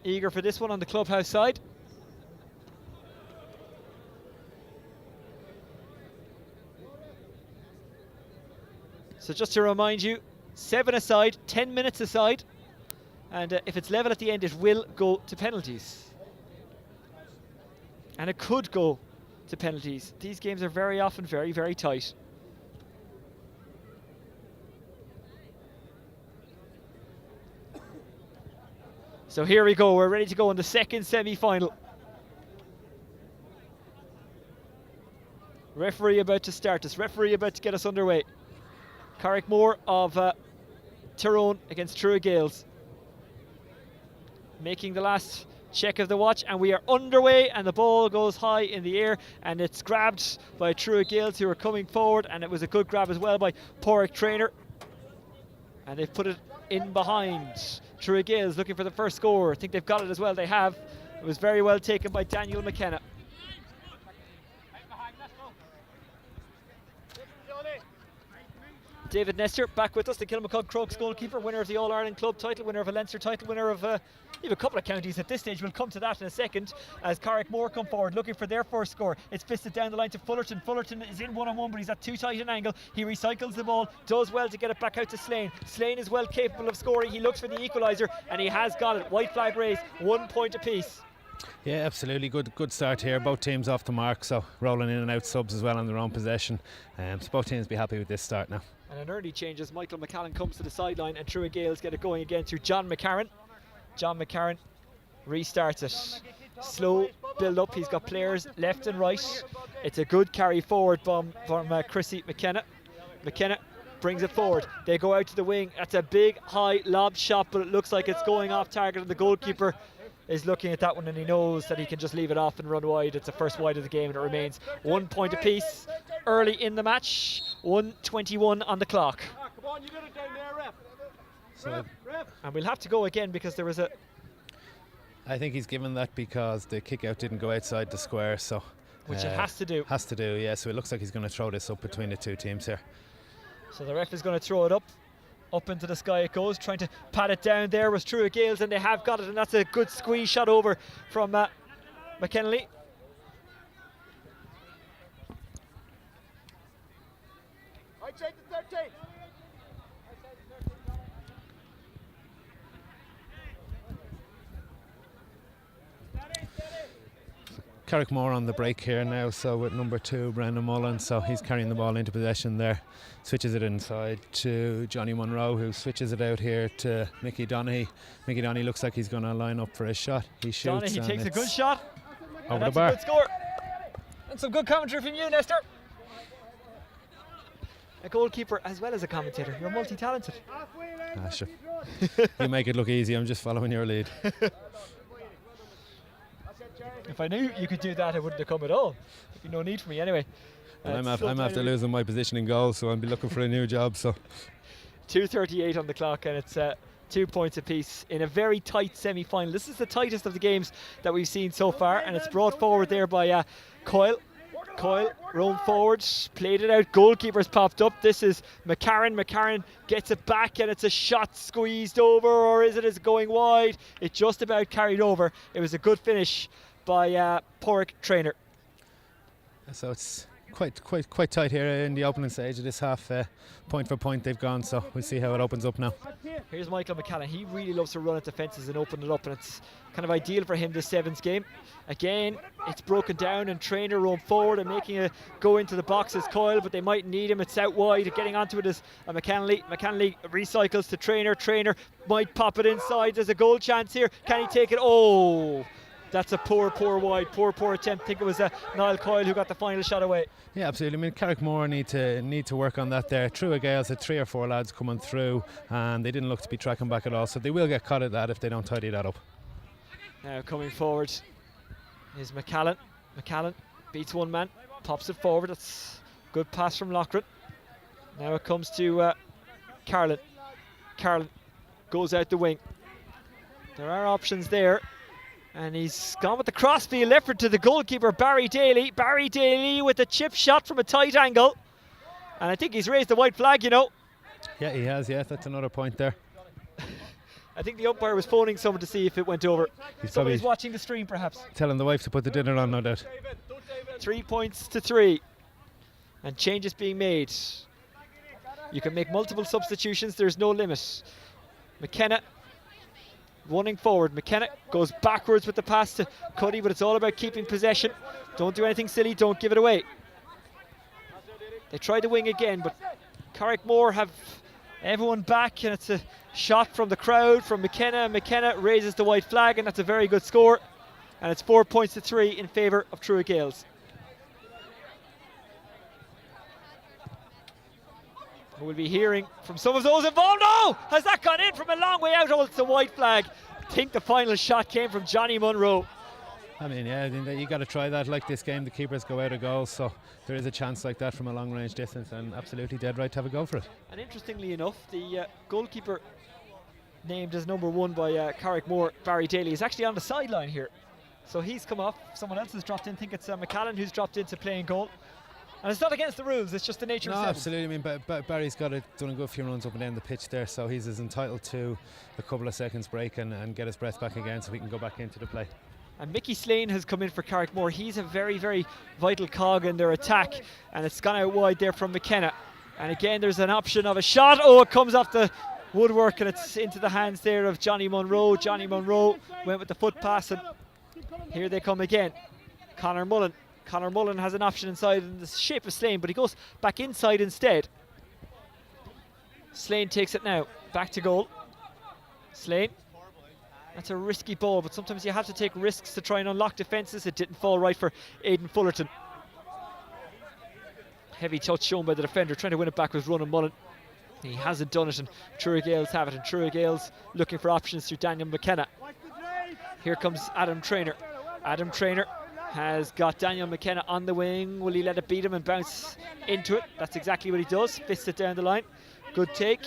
eager for this one on the clubhouse side. So just to remind you, 7 aside, 10 minutes aside, and if it's level at the end, it will go to penalties. And it could go to penalties. These games are very often very tight. So here we go, we're ready to go in the second semi-final. Referee about to start us, referee about to get us underway. Carrickmore of Tyrone against True Gales. Making the last check of the watch, and we are underway, and the ball goes high in the air, and it's grabbed by True Gales, who are coming forward, and it was a good grab as well by Porrick Trainer, and they've put it in behind. True Gales looking for the first score. I think they've got it as well. They have. It was very well taken by Daniel McKenna. David Nestor back with us, the Kilmacud Crokes goalkeeper, winner of the All-Ireland Club title, winner of a Leinster title, winner of even a couple of counties at this stage. We'll come to that in a second as Carrickmore come forward looking for their first score. It's fisted down the line to Fullerton. Fullerton is in one-on-one, but he's at too tight an angle. He recycles the ball, does well to get it back out to Slane. Slane is well capable of scoring. He looks for the equaliser, and he has got it. White flag raised, 1 point apiece. Yeah, absolutely. Good start here. Both teams off the mark, so rolling in and out subs as well on their own possession. So both teams be happy with this start now. And an early change as Michael McCallan comes to the sideline, and True Gales get it going again through John McCarran. John McCarran restarts it. Slow build up. He's got players left and right. It's a good carry forward from Chrissy McKenna. McKenna brings it forward. They go out to the wing. That's a big high lob shot, but it looks like it's going off target, and the goalkeeper is looking at that one, and he knows that he can just leave it off and run wide. It's the first wide of the game, and it remains 1 point apiece early in the match. 1:21 on the clock. So, and we'll have to go again because there was a... I think he's given that because the kick out didn't go outside the square, so... Which it has to do. Has to do, yeah. So it looks like he's going to throw this up between the two teams here. So the ref is going to throw it up. Up into the sky it goes, trying to pat it down. There was True Gales, and they have got it, and that's a good squeeze shot over from McKinley. I take the 13. Carrickmore on the break here now, so with number 2 Brendan Mullen, so he's carrying the ball into possession there, switches it inside to Johnny Monroe, who switches it out here to Mickey Donaghy. Mickey Donaghy looks like he's going to line up for a shot. He shoots. Donaghy takes a good shot. Over the bar. That's a good score. And some good commentary from you, Nestor. A goalkeeper as well as a commentator. You're multi-talented. Ah, sure. You make it look easy. I'm just following your lead. If I knew you could do that, I wouldn't have come at all. There'd be no need for me anyway. I'm after losing my position in goal, so I'll be looking for a new job. So 2:38 on the clock, and it's 2 points apiece in a very tight semi-final. This is the tightest of the games that we've seen so far, and it's brought forward there by Coyle. Coyle roamed forward, played it out. Goalkeeper's popped up. This is McCarran. McCarran gets it back, and it's a shot squeezed over, or is it going wide? It just about carried over. It was a good finish by Porrick Trainer. So it's quite tight here in the opening stage of this half. Point for point they've gone, so we'll see how it opens up now. Here's Michael McCallan. He really loves to run at defences and open it up, and it's kind of ideal for him this sevens game. Again, it's broken down, and Trainer roam forward and making a go into the box as Coyle, but they might need him. It's out wide. Getting onto it is McCanley. McCanley recycles to Trainer. Trainer might pop it inside. There's a goal chance here. Can he take it? Oh! That's a poor wide, poor attempt. I think it was Niall Coyle who got the final shot away. Yeah, absolutely. I mean, Carrickmore need to work on that there. True Gales had 3 or 4 lads coming through, and they didn't look to be tracking back at all, so they will get caught at that if they don't tidy that up. Now coming forward is McCallan. McCallan beats one man, pops it forward. That's a good pass from Loughran. Now it comes to Carlin. Carlin goes out the wing. There are options there. And he's gone with the crossfield effort to the goalkeeper, Barry Daly. Barry Daly with a chip shot from a tight angle. And I think he's raised the white flag, you know. Yeah, he has, yeah. That's another point there. I think the umpire was phoning someone to see if it went over. Somebody's watching the stream, perhaps. Telling the wife to put the dinner on, no doubt. 3 points to 3. And changes being made. You can make multiple substitutions. There's no limit. McKenna running forward. McKenna goes backwards with the pass to Cuddy, but it's all about keeping possession. Don't do anything silly, don't give it away. They tried to wing again, but Carrickmore have everyone back, and it's a shot from the crowd from McKenna. McKenna raises the white flag, and that's a very good score. And it's 4 points to 3 in favour of True Gales. We'll be hearing from some of those involved. Oh, has that gone in from a long way out? Oh, it's a white flag. I think the final shot came from Johnny Munro. I mean, yeah, you got to try that. Like this game, the keepers go out of goals, so there is a chance like that from a long range distance, and absolutely dead right to have a go for it. And interestingly enough, the goalkeeper named as number 1 by Carrickmore, Barry Daly, is actually on the sideline here. So he's come off, someone else has dropped in. I think it's McCallan who's dropped into playing goal. And it's not against the rules, it's just the nature of sevens. Absolutely. I mean, Barry's done a good few runs up and down the pitch there, so he's as entitled to a couple of seconds break and get his breath back again so he can go back into the play. And Mickey Slane has come in for Carrickmore. He's a very, very vital cog in their attack, and it's gone out wide there from McKenna. And again, there's an option of a shot. Oh, it comes off the woodwork and it's into the hands there of Johnny Munro. Johnny Munro went with the foot pass, and here they come again. Conor Mullen. Conor Mullen has an option inside in the shape of Slane, but he goes back inside instead. Slane takes it now. Back to goal. Slane. That's a risky ball, but sometimes you have to take risks to try and unlock defences. It didn't fall right for Aidan Fullerton. Heavy touch shown by the defender, trying to win it back with Ronan Mullen. He hasn't done it, and Truro Gales have it, and Truro Gales looking for options through Daniel McKenna. Here comes Adam Traynor. Adam Traynor has got Daniel McKenna on the wing. Will he let it beat him and bounce into it? That's exactly what he does. Fists it down the line. Good take.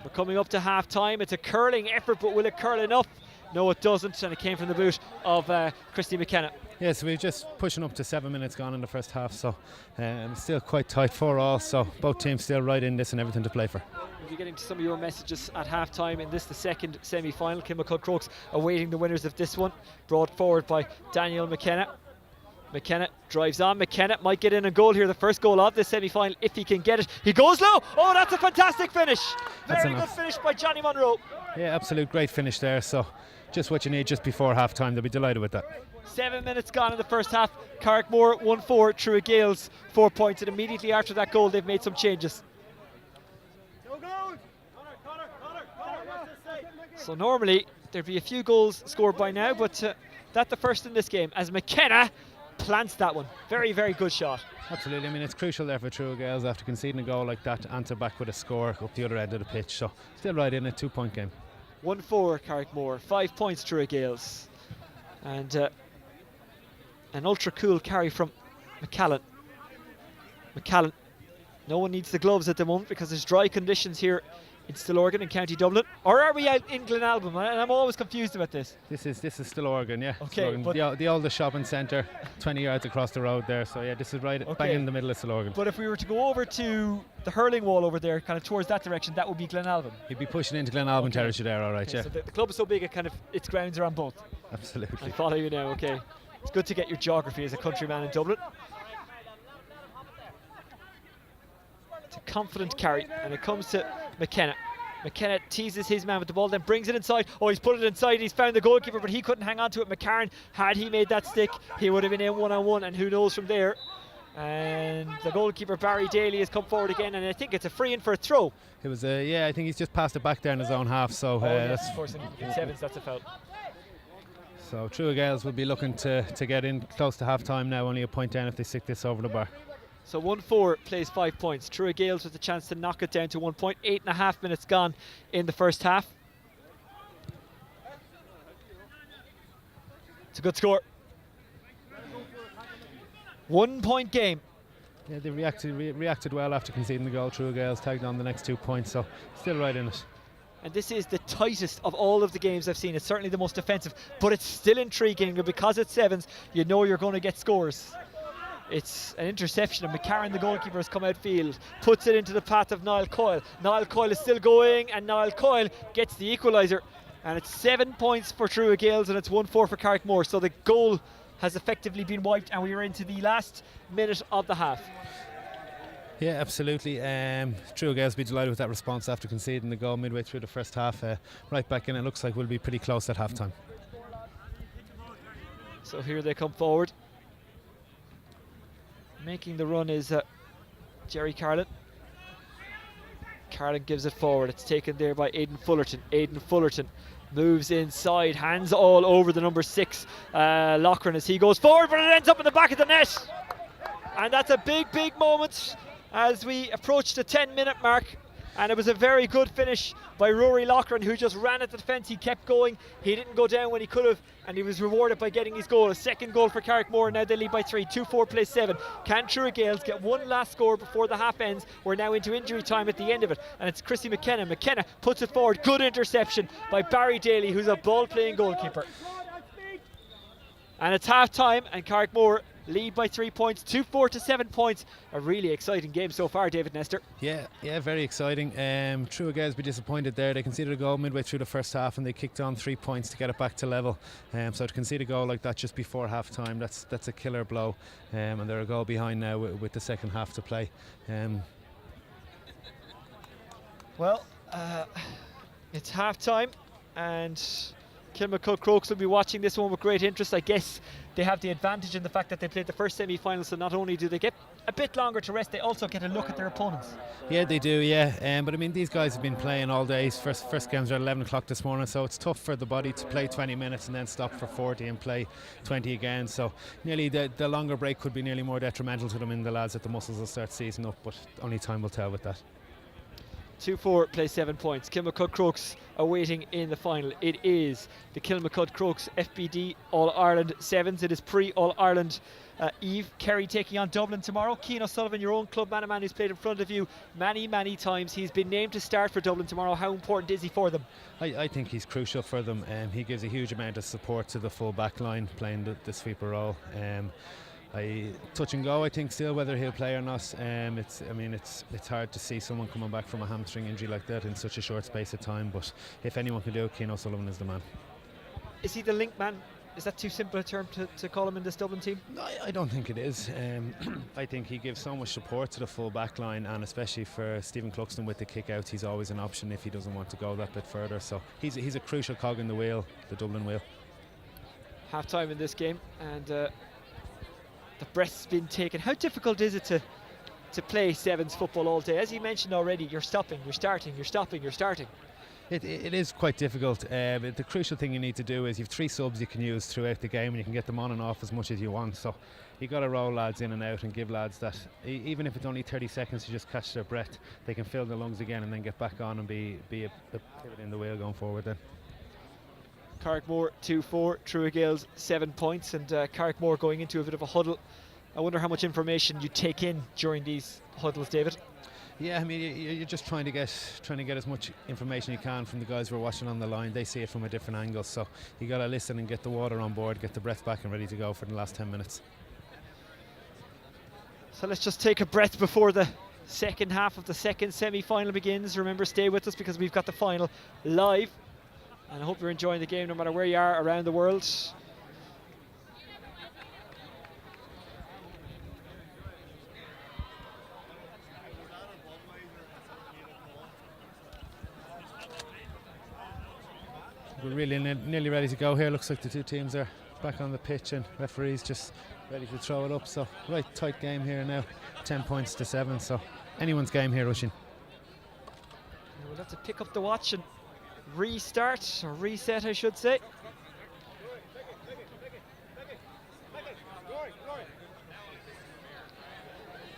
We're coming up to half time. It's a curling effort, but will it curl enough? No, it doesn't, and it came from the boot of Christy McKenna. Yeah, so we're just pushing up to 7 minutes gone in the first half, so still quite tight for all, so both teams still right in this and everything to play for. We'll be getting to some of your messages at half time in this, the second semi-final. Kilmacud Crokes awaiting the winners of this one, brought forward by Daniel McKenna. McKenna drives on. McKenna might get in a goal here, the first goal of this semi-final if he can get it. He goes low. Oh, that's a fantastic finish. Very good finish by Johnny Munro. Yeah, absolute great finish there, so just what you need just before half time. They'll be delighted with that. 7 minutes gone in the first half. Carrickmore 1-4, Truro Gales 4 points, and immediately after that goal they've made some changes. So normally there'd be a few goals scored by now, but that's the first in this game as McKenna plants that one. Very, very good shot. Absolutely. I mean, it's crucial there for Truro Gales after conceding a goal like that to answer back with a score up the other end of the pitch. So still right in a 2-point game. 1-4 Carrickmore, 5 points Truro Gales. And an ultra cool carry from McCallan. McCallan. No one needs the gloves at the moment because there's dry conditions here in Stillorgan in County Dublin. Or are we out in Glenalbyn? And I'm always confused about this. This is Stillorgan, yeah. Okay, Stillorgan, the oldest shopping centre, 20 yards across the road there. So yeah, this is right bang in the middle of Stillorgan. But if we were to go over to the hurling wall over there, kind of towards that direction, that would be Glenalbyn. You'd be pushing into Glenalbyn territory there, all right, yeah. So the club is so big, its grounds are on both. Absolutely. I follow you now, okay. It's good to get your geography as a countryman in Dublin. It's a confident carry, and it comes to McKenna. McKenna teases his man with the ball, then brings it inside. Oh, he's put it inside. He's found the goalkeeper, but he couldn't hang on to it. McCarran, had he made that stick, he would have been in one-on-one, and who knows from there. And the goalkeeper, Barry Daly, has come forward again, and I think it's a free in for a throw. It was yeah, I think he's just passed it back there in his own half. So yes, of course, in sevens, that's a foul. So Truro Gales will be looking to get in close to half time now, only a point down if they stick this over the bar. So 1-4 plays 5 points. Truro Gales with a chance to knock it down to 1 point. 8.5 minutes gone in the first half. It's a good score. 1 point game. Yeah, they reacted well after conceding the goal. Truro Gales tagged on the next 2 points, so still right in it. And this is the tightest of all of the games I've seen. It's certainly the most defensive, but it's still intriguing, and because it's sevens, you know you're going to get scores. It's an interception, and McCarran, the goalkeeper, has come outfield, puts it into the path of Niall Coyle. Niall Coyle is still going, and Niall Coyle gets the equaliser. And it's 7 points for Truro Gales, and it's 1-4 for Carrickmore. So the goal has effectively been wiped, and we are into the last minute of the half. Yeah, absolutely. Truro Gales will be delighted with that response after conceding the goal midway through the first half. Right back in, it looks like we'll be pretty close at half time. So here they come forward. Making the run is Jerry Carlin. Carlin gives it forward. It's taken there by Aidan Fullerton. Aidan Fullerton moves inside, hands all over the number 6 Loughran as he goes forward, but it ends up in the back of the net. And that's a big, big moment as we approach the 10-minute mark. And it was a very good finish by Rory Loughran, who just ran at the defence. He kept going. He didn't go down when he could have, and he was rewarded by getting his goal. A second goal for Carrickmore. Now they lead by 3. 2-4 plays 7. Can Truagales get one last score before the half ends? We're now into injury time at the end of it, and it's Chrissy McKenna. McKenna puts it forward. Good interception by Barry Daly, who's a ball-playing goalkeeper. And it's half time, and Carrickmore lead by 3 points, 2-4 to 7 points. A really exciting game so far, David Nestor. Yeah, very exciting. Truagales be disappointed there. They conceded a goal midway through the first half, and they kicked on 3 points to get it back to level. So to concede a goal like that just before half time, that's a killer blow. And they're a goal behind now with the second half to play. It's half time, and Kilmacud Crokes will be watching this one with great interest. I guess they have the advantage in the fact that they played the first semi-final, so not only do they get a bit longer to rest, they also get a look at their opponents. Yeah, they do, yeah. But I mean, these guys have been playing all day. First games are at 11 o'clock this morning, so it's tough for the body to play 20 minutes and then stop for 40 and play 20 again. So nearly the longer break could be nearly more detrimental to them in the lads that the muscles will start seizing up, but only time will tell with that. 2-4 plays 7 points. Kilmacud Crokes awaiting in the final. It is the Kilmacud Crokes FBD All-Ireland Sevens. It is pre-All-Ireland Eve. Kerry taking on Dublin tomorrow. Cian O'Sullivan, your own club man, a man who's played in front of you many times. He's been named to start for Dublin tomorrow. How important is he for them? I think he's crucial for them. He gives a huge amount of support to the full back line, playing the sweeper role. Touch and go, I think, still whether he'll play or not. It's hard to see someone coming back from a hamstring injury like that in such a short space of time, but if anyone can do it, Cian O'Sullivan is the man. Is he the link man? Is that too simple a term to call him in this Dublin team? No, I don't think it is. I think he gives so much support to the full back line, and especially for Stephen Cluxton with the kick outs, he's always an option if he doesn't want to go that bit further. So he's a crucial cog in the wheel, the Dublin wheel. Half time in this game, and the breath's been taken. How difficult is it to play sevens football all day? As you mentioned already, you're stopping, you're starting, you're stopping, you're starting. It is quite difficult. The crucial thing you need to do is you have 3 subs you can use throughout the game, and you can get them on and off as much as you want. So you got to roll lads in and out and give lads that, even if it's only 30 seconds to just catch their breath, they can fill their lungs again and then get back on and be a pivot in the wheel going forward then. Carrickmore 2-4, Truagales 7 points, and Carrickmore going into a bit of a huddle. I wonder how much information you take in during these huddles, David. Yeah, I mean, you're just trying to get as much information you can from the guys who are watching on the line. They see it from a different angle, so you got to listen and get the water on board, get the breath back and ready to go for the last 10 minutes. So let's just take a breath before the second half of the second semi-final begins. Remember, stay with us because we've got the final live, and I hope you're enjoying the game no matter where you are around the world. We're really nearly ready to go here. Looks like the two teams are back on the pitch and referees just ready to throw it up. So right tight game here now, 10 points to 7. So anyone's game here, Oisin. We'll have to pick up the watch and restart, or reset I should say.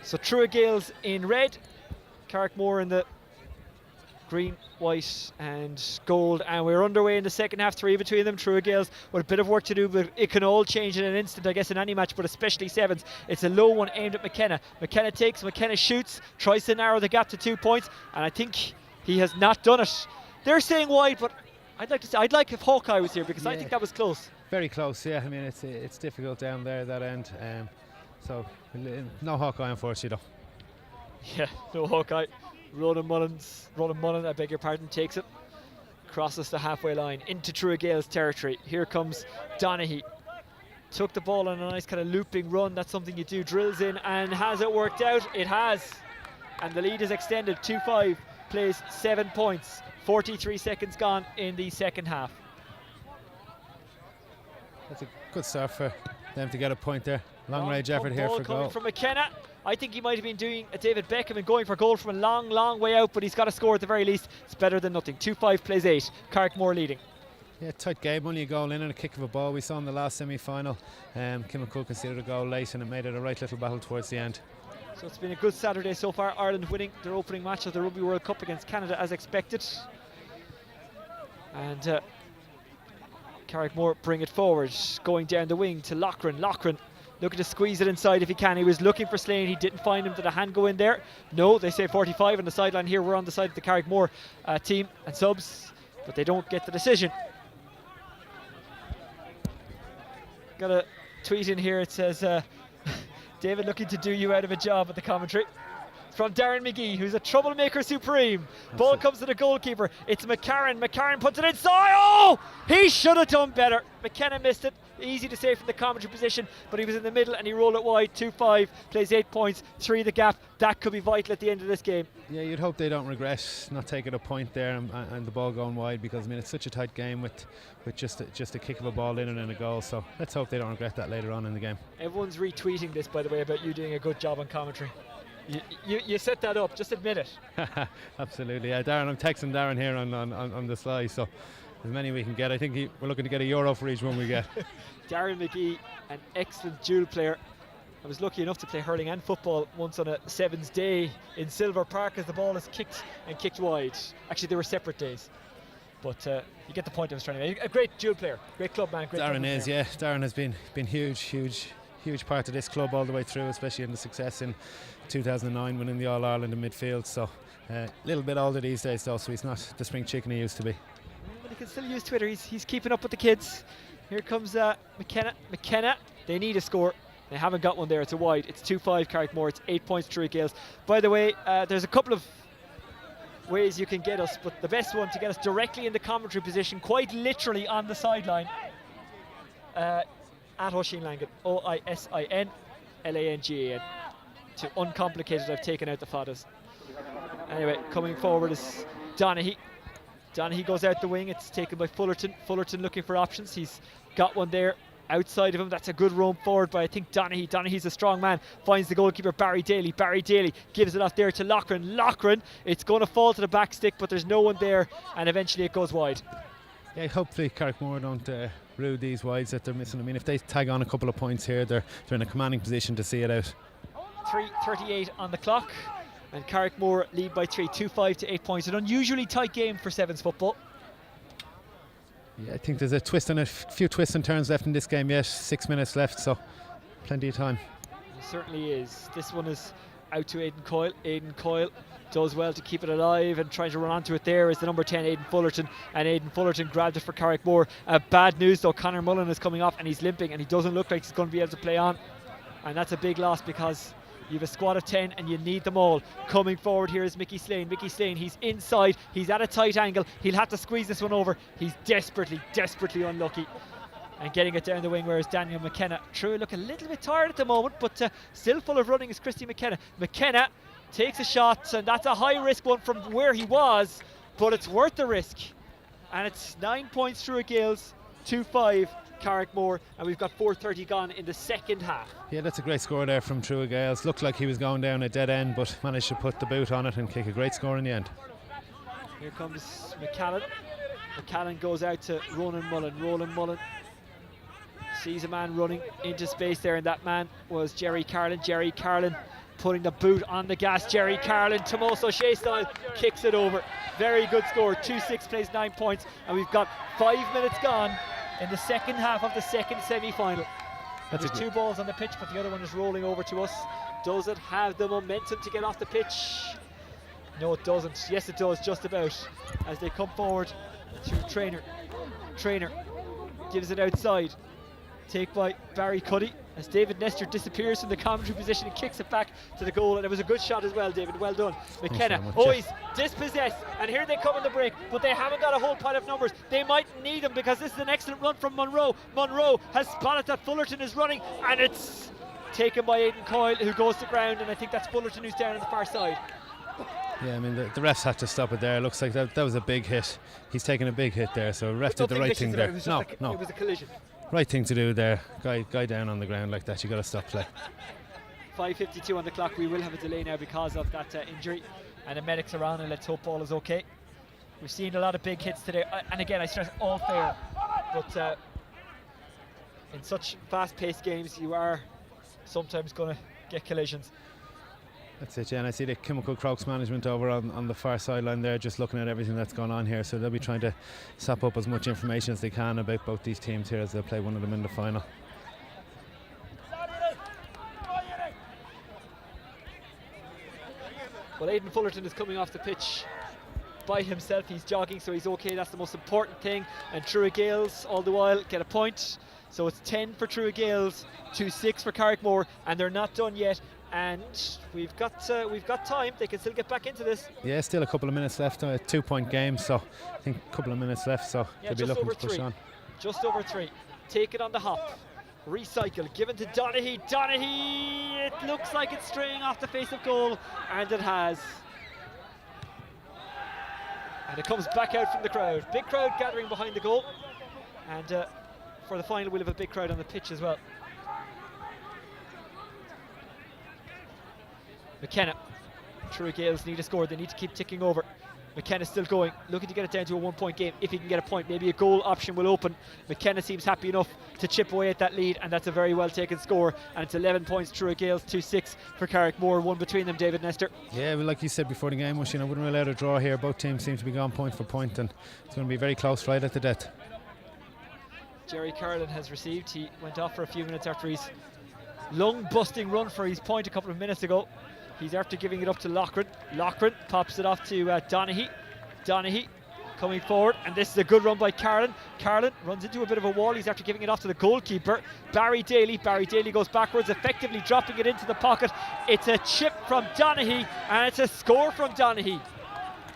So Truagales in red, Carrickmore in the green, white and gold, and we're underway in the second half. 3 between them. Truagales with a bit of work to do, but it can all change in an instant, I guess, in any match, but especially sevens. It's a low one aimed at McKenna. McKenna takes, McKenna shoots, tries to narrow the gap to 2 points, and I think he has not done it. They're saying wide, but I'd like if Hawkeye was here, because I think that was close. Very close, yeah. I mean, it's difficult down there, that end. So no Hawkeye, unfortunately, though. Yeah, no Hawkeye. Ronan Mullen, I beg your pardon, takes it, crosses the halfway line into Truagales territory. Here comes Donaghy. Took the ball on a nice kind of looping run. That's something you do. Drills in, and has it worked out? It has. And the lead is extended. 2-5 plays 7 points. 43 seconds gone in the second half. That's a good start for them to get a point there. Long range effort here for goal. Coming from McKenna. I think he might have been doing a David Beckham and going for goal from a long way out, but he's got to score at the very least. It's better than nothing. 2-5 plays 8. Carrickmore leading. Yeah, tight game, only a goal in and a kick of a ball. We saw in the last semi-final, Kilmacud conceded a goal late and it made it a right little battle towards the end. So it's been a good Saturday so far. Ireland winning their opening match of the Rugby World Cup against Canada as expected. And Carrickmore bring it forward, going down the wing to Loughran. Loughran looking to squeeze it inside if he can. He was looking for Slane, he didn't find him. Did a hand go in there? No, they say 45 on the sideline here. We're on the side of the Carrickmore team and subs, but they don't get the decision. Got a tweet in here, it says, David looking to do you out of a job at the commentary. From Darren McGee, who's a troublemaker supreme. Ball comes to the goalkeeper. It's McCarran. McCarran puts it inside. Oh! He should have done better. McKenna missed it. Easy to say from the commentary position, but he was in the middle and he rolled it wide. 2-5, plays 8 points, 3 the gap. That could be vital at the end of this game. Yeah, you'd hope they don't regret not taking a point there and the ball going wide, because I mean it's such a tight game with just a kick of a ball in and a goal. So let's hope they don't regret that later on in the game. Everyone's retweeting this, by the way, about you doing a good job on commentary. You set that up, just admit it. Absolutely, yeah, Darren. I'm texting Darren here on the slide, so as many we can get. I think we're looking to get €1 for each one we get. Darren McGee, an excellent dual player. I was lucky enough to play hurling and football once on a Sevens day in Silver Park as the ball is kicked wide. Actually, they were separate days. But you get the point I was trying to make. A great dual player, great club man. Great Darren is, yeah. Darren has been huge part of this club all the way through, especially in the success in 2009 winning the All-Ireland in midfield. So a little bit older these days though, so he's not the spring chicken he used to be. But he can still use Twitter. He's keeping up with the kids. Here comes McKenna. They need a score. They haven't got one there. It's a wide. It's 2-5 Carrickmore. It's 8 points to Gales. By the way, there's a couple of ways you can get us, but the best one to get us directly in the commentary position, quite literally on the sideline, at Oisin Langan, Oisin Langan. To uncomplicated, I've taken out the fathers. Anyway, coming forward is Donaghy. Donaghy goes out the wing. It's taken by Fullerton. Fullerton looking for options. He's got one there outside of him. That's a good roam forward by, I think, Donaghy. Donaghy's a strong man. Finds the goalkeeper, Barry Daly. Barry Daly gives it off there to Loughran. Loughran, it's going to fall to the back stick, but there's no one there, and eventually it goes wide. Yeah, hopefully Carrickmore don't rue these wides that they're missing. I mean, if they tag on a couple of points here, they're in a commanding position to see it out. 3:38 on the clock, and Carrickmore lead by 3, 2-5 to 8 points. An unusually tight game for Sevens football. Yeah, I think there's a few twists and turns left in this game yet. 6 minutes left, so plenty of time. It certainly is. This one is out to Aidan Coyle. Aidan Coyle does well to keep it alive and trying to run onto it. There is the number 10, Aidan Fullerton, and Aidan Fullerton grabbed it for Carrickmore. Bad news though, Conor Mullen is coming off and he's limping and he doesn't look like he's going to be able to play on, and that's a big loss because you have a squad of 10 and you need them all. Coming forward here is Mickey Slane. Mickey Slane, he's inside, he's at a tight angle, he'll have to squeeze this one over. He's desperately unlucky and getting it down the wing, whereas Daniel McKenna, true, look a little bit tired at the moment, but still full of running is Christy McKenna. McKenna takes a shot, and that's a high risk one from where he was, but it's worth the risk. And it's 9 points through Gales, 2-5 Carrickmore, and we've got 4:30 gone in the second half. Yeah, that's a great score there from True Gales. Looked like he was going down a dead end, but managed to put the boot on it and kick a great score in the end. Here comes McCallan. McCallan goes out to Ronan Mullen. Ronan Mullen sees a man running into space there, and that man was Jerry Carlin. Jerry Carlin putting the boot on the gas. Jerry Carlin, Tomas O'Shea style, kicks it over. Very good score. 2-6 plays 9 points, and we've got 5 minutes gone in the second half of the second semi-final. There's 2 balls on the pitch, but the other one is rolling over to us. Does it have the momentum to get off the pitch? No, it doesn't. Yes, it does, just about. As they come forward to Trainer. Trainer gives it outside. Take by Barry Cuddy as David Nestor disappears from the commentary position and kicks it back to the goal, and it was a good shot as well, David, well done. McKenna, he's dispossessed, and here they come in the break, but they haven't got a whole pile of numbers. They might need them because this is an excellent run from Monroe. Monroe has spotted that Fullerton is running, and it's taken by Aidan Coyle, who goes to ground, and I think that's Fullerton who's down on the far side. Yeah, I mean the refs had to stop it there. It looks like that was a big hit. He's taken a big hit there, so ref did the right thing there. It was a collision. Right thing to do there. Guy down on the ground like that, you got to stop play. 5:52 on the clock. We will have a delay now because of that injury, and the medics are on, and let's hope all is okay. We've seen a lot of big hits today, and again I stress all fair, but in such fast-paced games you are sometimes going to get collisions. That's it, yeah, and I see the Kilmacud Crokes management over on the far sideline there, just looking at everything that's going on here. So they'll be trying to sop up as much information as they can about both these teams here as they play one of them in the final. Well, Aidan Fullerton is coming off the pitch by himself. He's jogging, so he's okay. That's the most important thing. And True Gales, all the while, get a point. So it's 10 for True Gales, 2-6 for Carrickmore, and they're not done yet. And we've got time. They can still get back into this. Yeah, still a couple of minutes left. A 2-point game, so I think a couple of minutes left. So yeah, they'll be looking to push on. Just over 3. Take it on the hop. Recycle, given to Donaghy. Donaghy, it looks like it's straying off the face of goal, and it has. And it comes back out from the crowd. Big crowd gathering behind the goal. And for the final, we'll have a big crowd on the pitch as well. McKenna. True Gales need a score. They need to keep ticking over. McKenna's still going, looking to get it down to a 1-point game. If he can get a point, maybe a goal option will open. McKenna seems happy enough to chip away at that lead, and that's a very well taken score. And it's 11 points, True Gales 2-6 for Carrickmore. One between them, David Nestor. Yeah, well, like you said before the game, Oisin, I wouldn't rule out a draw here. Both teams seem to be going point for point, and it's going to be very close right at the death. Jerry Carlin has received. He went off for a few minutes after his lung-busting run for his point a couple of minutes ago. He's after giving it up to Loughran. Loughran pops it off to Donaghy. Donaghy coming forward, and this is a good run by Carlin. Carlin runs into a bit of a wall. He's after giving it off to the goalkeeper, Barry Daly. Barry Daly goes backwards, effectively dropping it into the pocket. It's a chip from Donaghy, and it's a score from Donaghy.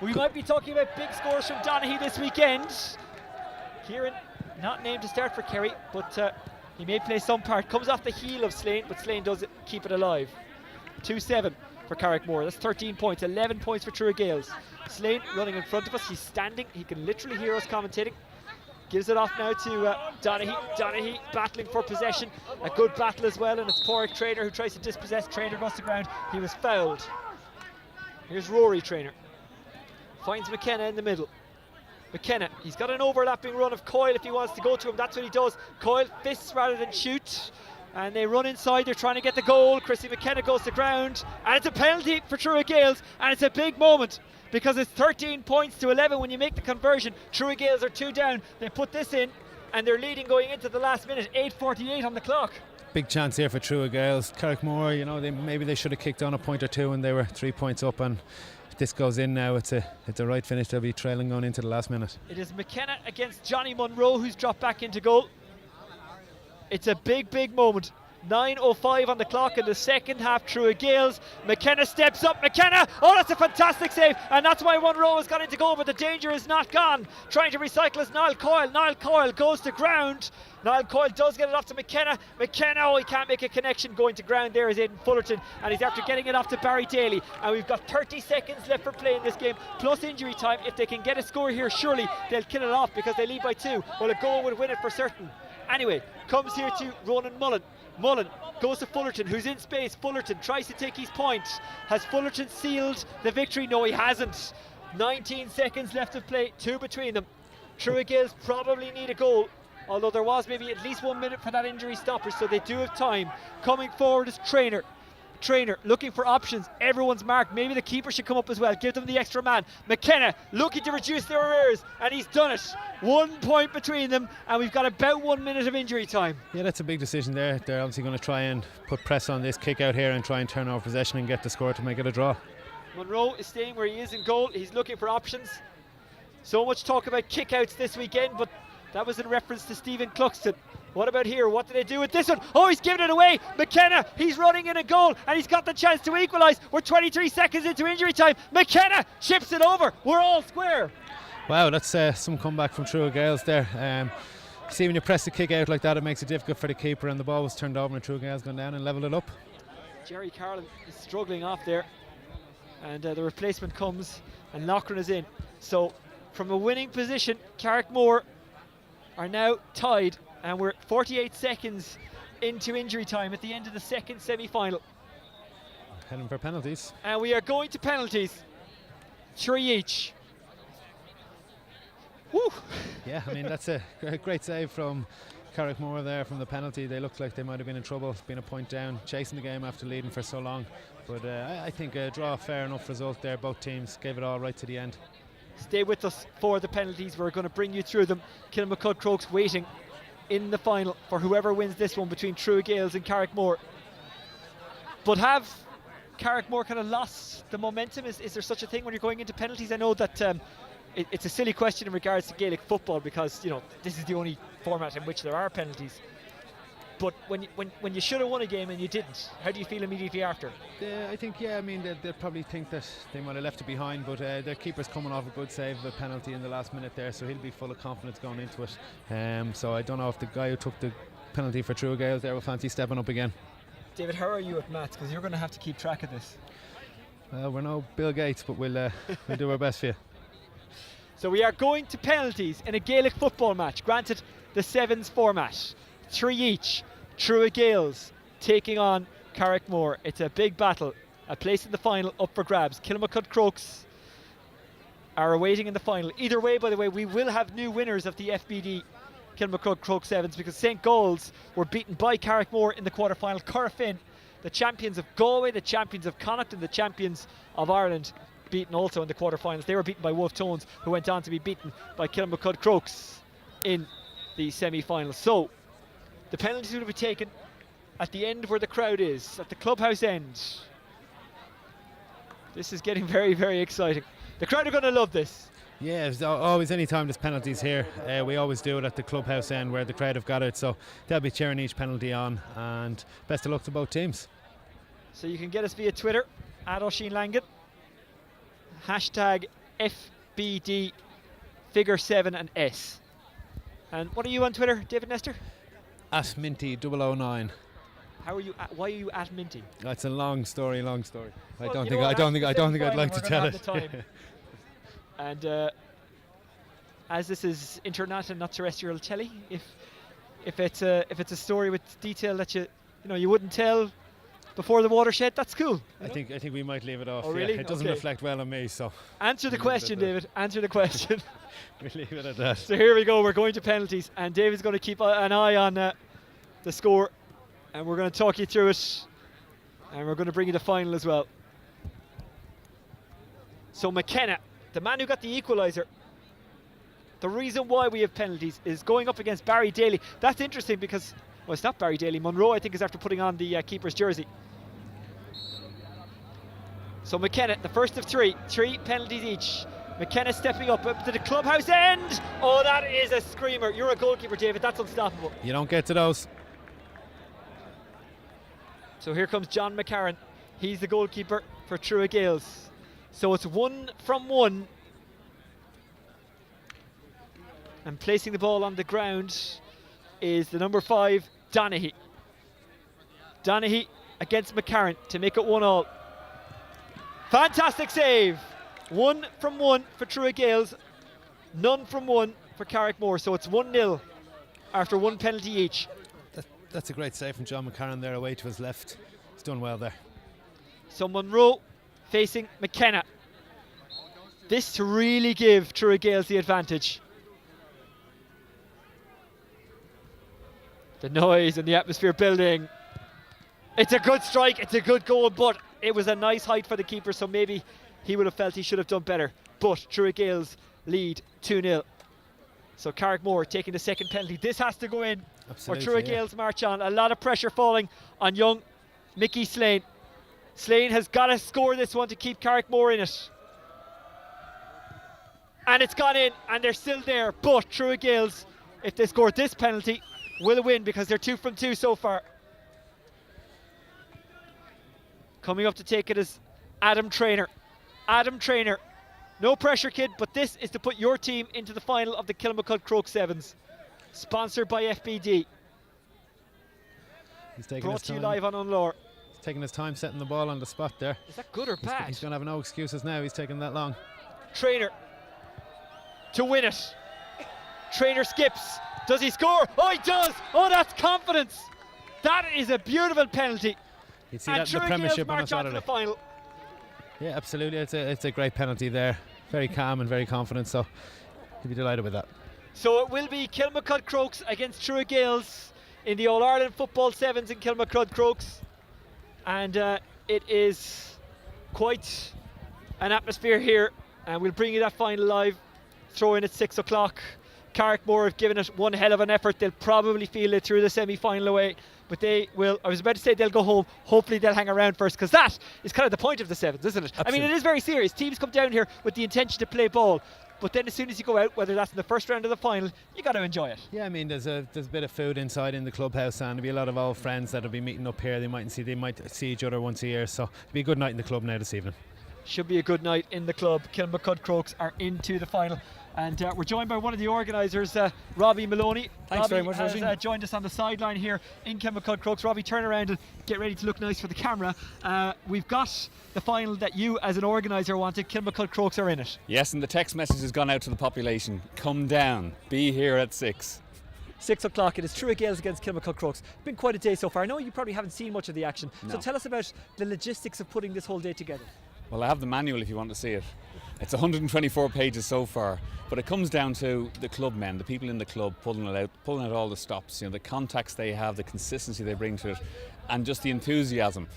We might be talking about big scores from Donaghy this weekend. Kieran, not named to start for Kerry, but he may play some part. Comes off the heel of Slane, but Slane does keep it alive. 2-7 for Carrickmore. That's 13 points, 11 points for True Gales. Slane running in front of us. He's standing. He can literally hear us commentating. Gives it off now to Donaghy. Donaghy battling for possession. A good battle as well, and it's Porrick Trainer who tries to dispossess. Trainer goes to ground. He was fouled. Here's Rory Trainer. Finds McKenna in the middle. McKenna, he's got an overlapping run of Coyle if he wants to go to him. That's what he does. Coyle fists rather than shoot. And they run inside, they're trying to get the goal. Chrissy McKenna goes to ground, and it's a penalty for True Gales, and it's a big moment because it's 13 points to 11 when you make the conversion. True Gales are 2 down. They put this in, and they're leading going into the last minute. 8:48 on the clock. Big chance here for True Gales. Carrickmore, you know, maybe they should have kicked on a point or two, and they were 3 points up. And if this goes in now, it's a right finish. They'll be trailing going into the last minute. It is McKenna against Johnny Munro, who's dropped back into goal. It's a big moment. 9:05 on the clock in the second half. True Gales. McKenna steps up. McKenna! Oh, that's a fantastic save. And that's why Munro has got into goal, but the danger is not gone. Trying to recycle is Niall Coyle. Niall Coyle goes to ground. Niall Coyle does get it off to McKenna. McKenna, oh, he can't make a connection. Going to ground there is Aidan Fullerton, and he's after getting it off to Barry Daly. And we've got 30 seconds left for play in this game, plus injury time. If they can get a score here, surely they'll kill it off because they lead by 2. Well, a goal would win it for certain. Anyway, comes here to Ronan Mullen. Mullen goes to Fullerton, who's in space. Fullerton tries to take his point. Has Fullerton sealed the victory? No, he hasn't. 19 seconds left of play, 2 between them. True Gales probably need a goal, although there was maybe at least 1 minute for that injury stopper, so they do have time. Coming forward is Trainer. Trainer looking for options. Everyone's marked. Maybe the keeper should come up as well. Give them the extra man. McKenna looking to reduce their errors, and he's done it. 1 point between them, and we've got about 1 minute of injury time. Yeah, that's a big decision there. They're obviously going to try and put press on this kick out here and try and turn over possession and get the score to make it a draw. Munro is staying where he is in goal. He's looking for options. So much talk about kick-outs this weekend, but that was in reference to Stephen Cluxton. What about here? What do they do with this one? Oh, he's given it away. McKenna, he's running in a goal, and he's got the chance to equalise. We're 23 seconds into injury time. McKenna chips it over. We're all square. Wow, that's some comeback from True Gales there. See, when you press the kick out like that, it makes it difficult for the keeper, and the ball was turned over, and True Gales gone down and levelled it up. Jerry Carlin is struggling off there, and the replacement comes, and Loughran is in. So, from a winning position, Carrickmore are now tied. And we're 48 seconds into injury time at the end of the second semi-final. Heading for penalties. And we are going to penalties. 3 each. Woo! Yeah, I mean, that's a great save from Carrickmore there from the penalty. They looked like they might have been in trouble, been a point down, chasing the game after leading for so long. But I think a draw, fair enough result there. Both teams gave it all right to the end. Stay with us for the penalties. We're going to bring you through them. Kilmacud Crokes waiting in the final for whoever wins this one between True Gales and Carrickmore. But have Carrickmore kind of lost the momentum? Is there such a thing when you're going into penalties? I know that it's a silly question in regards to Gaelic football, because this is the only format in which there are penalties. But when you should have won a game and you didn't, how do you feel immediately after? I think, I mean, they'll probably think that they might have left it behind, but their keeper's coming off a good save of a penalty in the last minute there, so he'll be full of confidence going into it. So I don't know if the guy who took the penalty for True Gales there will fancy stepping up again. David, how are you at maths? Because you're going to have to keep track of this. Well, we're no Bill Gates, but we'll do our best for you. So we are going to penalties in a Gaelic football match. Granted, the sevens format. 3 each. True Gales taking on Carrickmore. It's a big battle. A place in the final up for grabs. Kilmacud Crokes are awaiting in the final. Either way, by the way, we will have new winners of the FBD Kilmacud Crokes sevens, because St. Gall's were beaten by Carrickmore in the quarter-final. Corofin, the champions of Galway, the champions of Connacht, and the champions of Ireland, beaten also in the quarter-finals. They were beaten by Wolf Tones, who went on to be beaten by Kilmacud Crokes in the semi-finals. So the penalties will be taken at the end where the crowd is, at the clubhouse end. This is getting very, very exciting. The crowd are going to love this. Yeah, there's always any time there's penalties here, we always do it at the clubhouse end where the crowd have got it, so they'll be cheering each penalty on, and best of luck to both teams. So you can get us via Twitter at Oisin Langan, hashtag FBD figure 7 and S. And what are you on Twitter, David Nestor? At Minty009. How are you? Why are you at Minty? That's a long story. Well, I don't think I'd like to tell it. And as this is internet and not terrestrial telly, if it's a story with detail that you wouldn't tell before the watershed, that's cool. I think we might leave it off. Oh, really? It doesn't Okay. reflect well on me, so Answer the question, David. Answer the question. we'll leave it at that. So here we go. We're going to penalties, and David's going to keep an eye on the score, and we're going to talk you through it, and we're going to bring you the final as well. So McKenna, the man who got the equaliser, the reason why we have penalties is going up against Barry Daly. That's interesting because, well, it's not Barry Daly. Monroe, I think, is after putting on the keeper's jersey. So McKenna, the first of three penalties each. McKenna stepping up to the clubhouse end. Oh, that is a screamer. You're a goalkeeper, David. That's unstoppable. You don't get to those. So here comes John McCarran. He's the goalkeeper for True Gales. So it's 1 from 1. And placing the ball on the ground is the number 5, Donaghy. Donaghy against McCarran to make it 1-1. Fantastic save. 1 from 1 for True Gales. None from 1 for Carrickmore. So it's 1-0 after 1 penalty each. That's a great save from John McCarran there away to his left. He's done well there. So Monroe facing McKenna. This to really give True Gales the advantage. The noise and the atmosphere building. It's a good strike, it's a good goal, but it was a nice height for the keeper, so maybe he would have felt he should have done better. But True Gales lead 2-0. So Carrickmore taking the second penalty. This has to go in. Absolutely, or True Gales march on. A lot of pressure falling on young Mickey Slane. Slane has got to score this one to keep Carrickmore in it. And it's gone in, and they're still there. But True Gales, if they score this penalty, will win because they're 2 from 2 so far. Coming up to take it is Adam Traynor. Adam Traynor, no pressure, kid, but this is to put your team into the final of the Kilmacud Crokes Sevens. Sponsored by FBD. He's taking Brought his to you time. live on Unlore. He's taking his time setting the ball on the spot there. Is that good or bad? He's going to have no excuses now. He's taking that long. Traynor to win it. Traynor skips. Does he score? Oh, he does. Oh, that's confidence. That is a beautiful penalty. You'd see And that in the True Premiership Gales on a march on to Saturday. the final. Yeah, absolutely. It's a great penalty there. Very calm and very confident. So he'll be delighted with that. So it will be Kilmacud Crokes against True Gales in the All-Ireland Football Sevens in Kilmacud Crokes. And it is quite an atmosphere here. And we'll bring you that final live. Throw in at 6 o'clock. Carrickmore have given it one hell of an effort. They'll probably feel it through the semi-final away. But they will, I was about to say they'll go home. Hopefully they'll hang around first, because that is kind of the point of the sevens, isn't it? Absolutely. I mean, it is very serious. Teams come down here with the intention to play ball. But then as soon as you go out, whether that's in the first round or the final, you got to enjoy it. Yeah, I mean, there's a bit of food inside in the clubhouse, and there'll be a lot of old friends that'll be meeting up here. They might see each other once a year, so it'll be a good night in the club now this evening. Should be a good night in the club. Kilmacud Crokes are into the final. And we're joined by one of the organisers, Robbie Maloney. Thanks very much, Robbie Oisin. has joined us on the sideline here in Kilmacud Crokes. Robbie, turn around and get ready to look nice for the camera. We've got the final that you, as an organiser, wanted. Kilmacud Crokes are in it. Yes, and the text message has gone out to the population. Come down, be here at 6. 6 o'clock, it is True Gales against Kilmacud Crokes. Been quite a day so far. I know you probably haven't seen much of the action. So No. tell us about the logistics of putting this whole day together. Well, I have the manual if you want to see it. It's 124 pages so far, but it comes down to the club men, the people in the club pulling it out, pulling out all the stops, the contacts they have, the consistency they bring to it, and just the enthusiasm.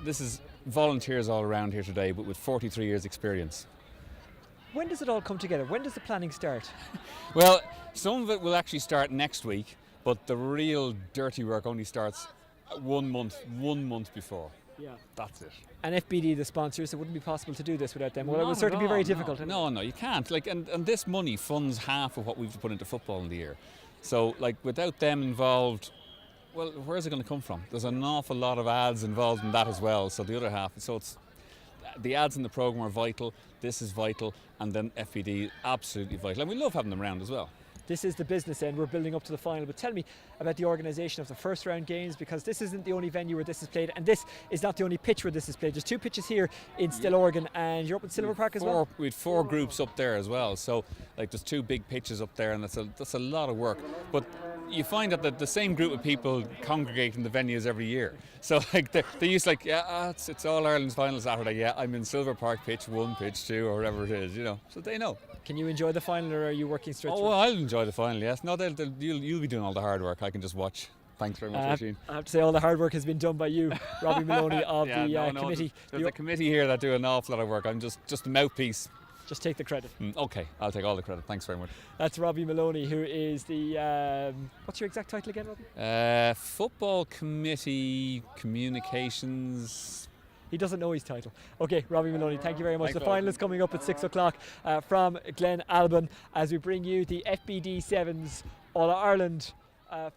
This is volunteers all around here today, but with 43 years experience. When does it all come together? When does the planning start? Well, some of it will actually start next week, but the real dirty work only starts 1 month before. Yeah. That's it. And FBD, the sponsors, it wouldn't be possible to do this without them. Well, it would certainly be very difficult. No, you can't. And this money funds half of what we've put into football in the year. So, without them involved, well, where's it going to come from? There's an awful lot of ads involved in that as well. So the other half, it's the ads in the programme are vital. This is vital, and then FBD absolutely vital. And we love having them around as well. This is the business end. We're building up to the final. But tell me about the organisation of the first round games, because this isn't the only venue where this is played, and this is not the only pitch where this is played. There's 2 pitches here in Still Oregon, and you're up in Silver Park as well. We had 4 groups up there as well. So there's 2 big pitches up there, and that's a lot of work. But you find that the same group of people congregate in the venues every year. So they used it's All Ireland's final Saturday. Yeah, I'm in Silver Park pitch 1, pitch 2, or whatever it is. So they know. Can you enjoy the final, or are you working straight through? Oh, well, I'll enjoy the final. Yes. No, you'll be doing all the hard work. I can just watch. Thanks very much, Oisin. I have to say, all the hard work has been done by you, Robbie Maloney of the committee. There's a committee here that do an awful lot of work. I'm just a mouthpiece. Just take the credit. Okay, I'll take all the credit. Thanks very much. That's Robbie Maloney, who is the what's your exact title again, Robbie? Football Committee Communications. He doesn't know his title. Okay, Robbie Maloney, thank you very much. Thanks, The final is coming up at 6 o'clock from Glen Albin, as we bring you the FBD Sevens All-Ireland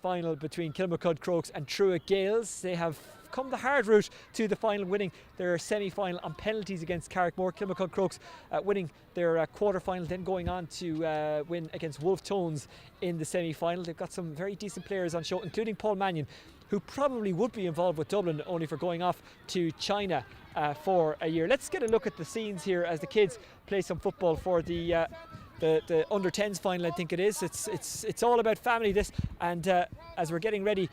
final between Kilmacud Crokes and True Gales. They have come the hard route to the final, winning their semi-final on penalties against Carrickmore. Kilmacud Crokes winning their quarter-final, then going on to win against Wolf Tones in the semi-final. They've got some very decent players on show, including Paul Mannion, who probably would be involved with Dublin only for going off to China for a year. Let's get a look at the scenes here as the kids play some football for the under 10s final, I think it is. It's all about family, this, and as we're getting ready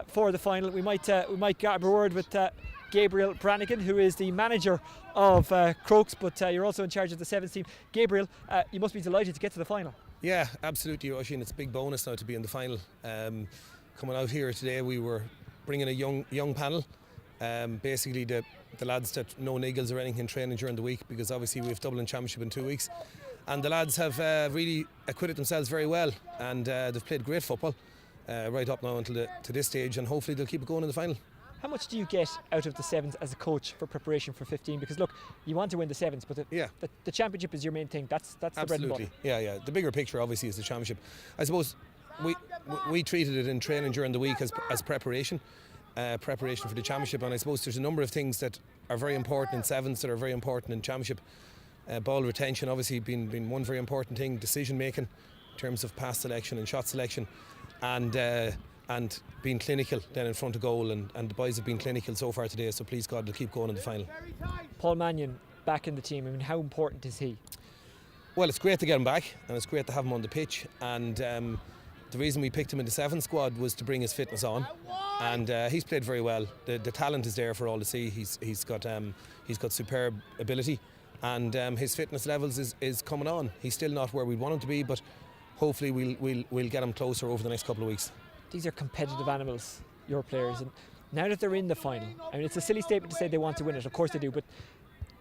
for the final, we might grab a word with Gabriel Brannigan, who is the manager of Crokes, but you're also in charge of the sevens team. Gabriel, you must be delighted to get to the final. Yeah, absolutely, Oisin. It's a big bonus now to be in the final. Coming out here today, we were bringing a young panel. Basically, the lads that no niggles or anything in training during the week, because obviously we have Dublin Championship in 2 weeks, and the lads have really acquitted themselves very well, and they've played great football right up now until to this stage, and hopefully they'll keep it going in the final. How much do you get out of the sevens as a coach for preparation for 15? Because look, you want to win the sevens, but the championship is your main thing. That's the bread and butter. Absolutely, yeah. The bigger picture obviously is the championship. I suppose we treated it in training during the week as preparation for the championship, and I suppose there's a number of things that are very important in sevens that are very important in championship. Ball retention obviously been one very important thing, decision making in terms of pass selection and shot selection, and being clinical then in front of goal, and the boys have been clinical so far today, so please God they'll keep going in the final. Paul Mannion back in the team, I mean, how important is he? Well, it's great to get him back, and it's great to have him on the pitch, and the reason we picked him in the 7 squad was to bring his fitness on, and he's played very well. The talent is there for all to see. He's got superb ability, and his fitness levels is coming on. He's still not where we want him to be, but hopefully we'll get them closer over the next couple of weeks. These are competitive animals, your players, and now that they're in the final, I mean, it's a silly statement to say they want to win it, of course they do, but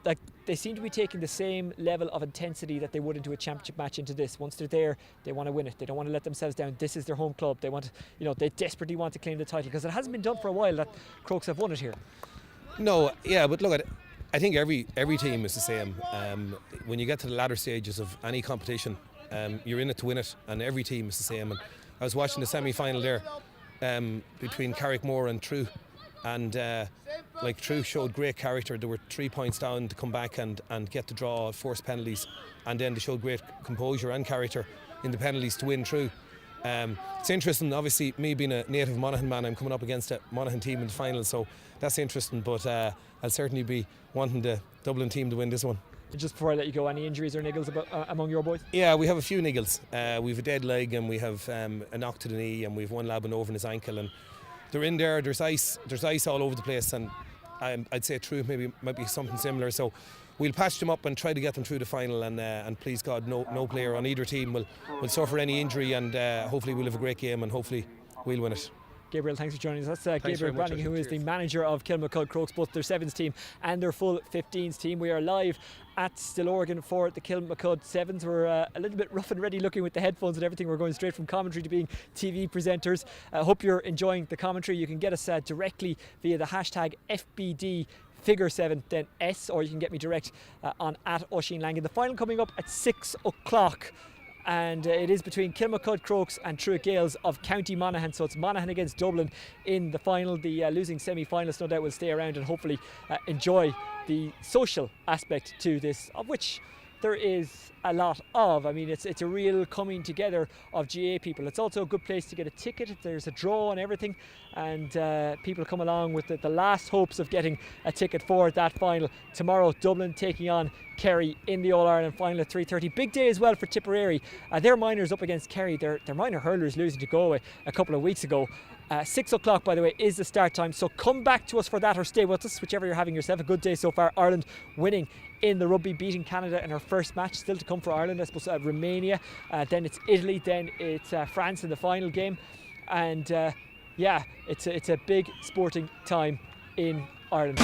like, they seem to be taking the same level of intensity that they would into a championship match into this. Once they're there, they want to win it. They don't want to let themselves down. This is their home club. They want to, they desperately want to claim the title, because it hasn't been done for a while that Crokes have won it here. No, yeah, but look at it. I think every team is the same. When you get to the latter stages of any competition, you're in it to win it, and every team is the same. And I was watching the semi-final there between Carrickmore and True, and True showed great character. They were 3 points down to come back and get the draw, force penalties, and then they showed great composure and character in the penalties to win True. It's interesting, obviously, me being a native Monaghan man, I'm coming up against a Monaghan team in the final, so that's interesting, but I'll certainly be wanting the Dublin team to win this one. Just before I let you go, any injuries or niggles among your boys? Yeah, we have a few niggles. We have a dead leg, and we have a knock to the knee, and we have one lad with an over in his ankle, and they're in there. There's ice all over the place, and I'd say True might be something similar. So we'll patch them up and try to get them through the final, and please God, no player on either team will suffer any injury, and hopefully we'll have a great game, and hopefully we'll win it. Gabriel, thanks for joining us. That's Gabriel Branning, who is the manager of Kilmacud Crokes, both their 7s team and their full 15s team. We are live at Stillorgan for the Kilmacud 7s. We're a little bit rough and ready looking with the headphones and everything. We're going straight from commentary to being TV presenters. I hope you're enjoying the commentary. You can get us directly via the hashtag FBD figure 7 then S, or you can get me direct on @Oisin Langan. The final coming up at 6 o'clock. And it is between Kilmacud Crokes and True Gales of County Monaghan. So it's Monaghan against Dublin in the final. The losing semi-finalists no doubt will stay around and hopefully enjoy the social aspect to this, of which there is a lot of. I mean, it's a real coming together of GA people. It's also a good place to get a ticket. There's a draw and everything, and people come along with the last hopes of getting a ticket for that final. Tomorrow, Dublin taking on Kerry in the All-Ireland final at 3:30. Big day as well for Tipperary. Their minors up against Kerry. Their minor hurlers losing to Galway a couple of weeks ago. 6 o'clock, by the way, is the start time. So come back to us for that, or stay with us, whichever you're having yourself. A good day so far. Ireland winning in the rugby, beating Canada in our first match. Still to come for Ireland, I suppose. Romania, then it's Italy, then it's France in the final game. And yeah, it's a big sporting time in Ireland.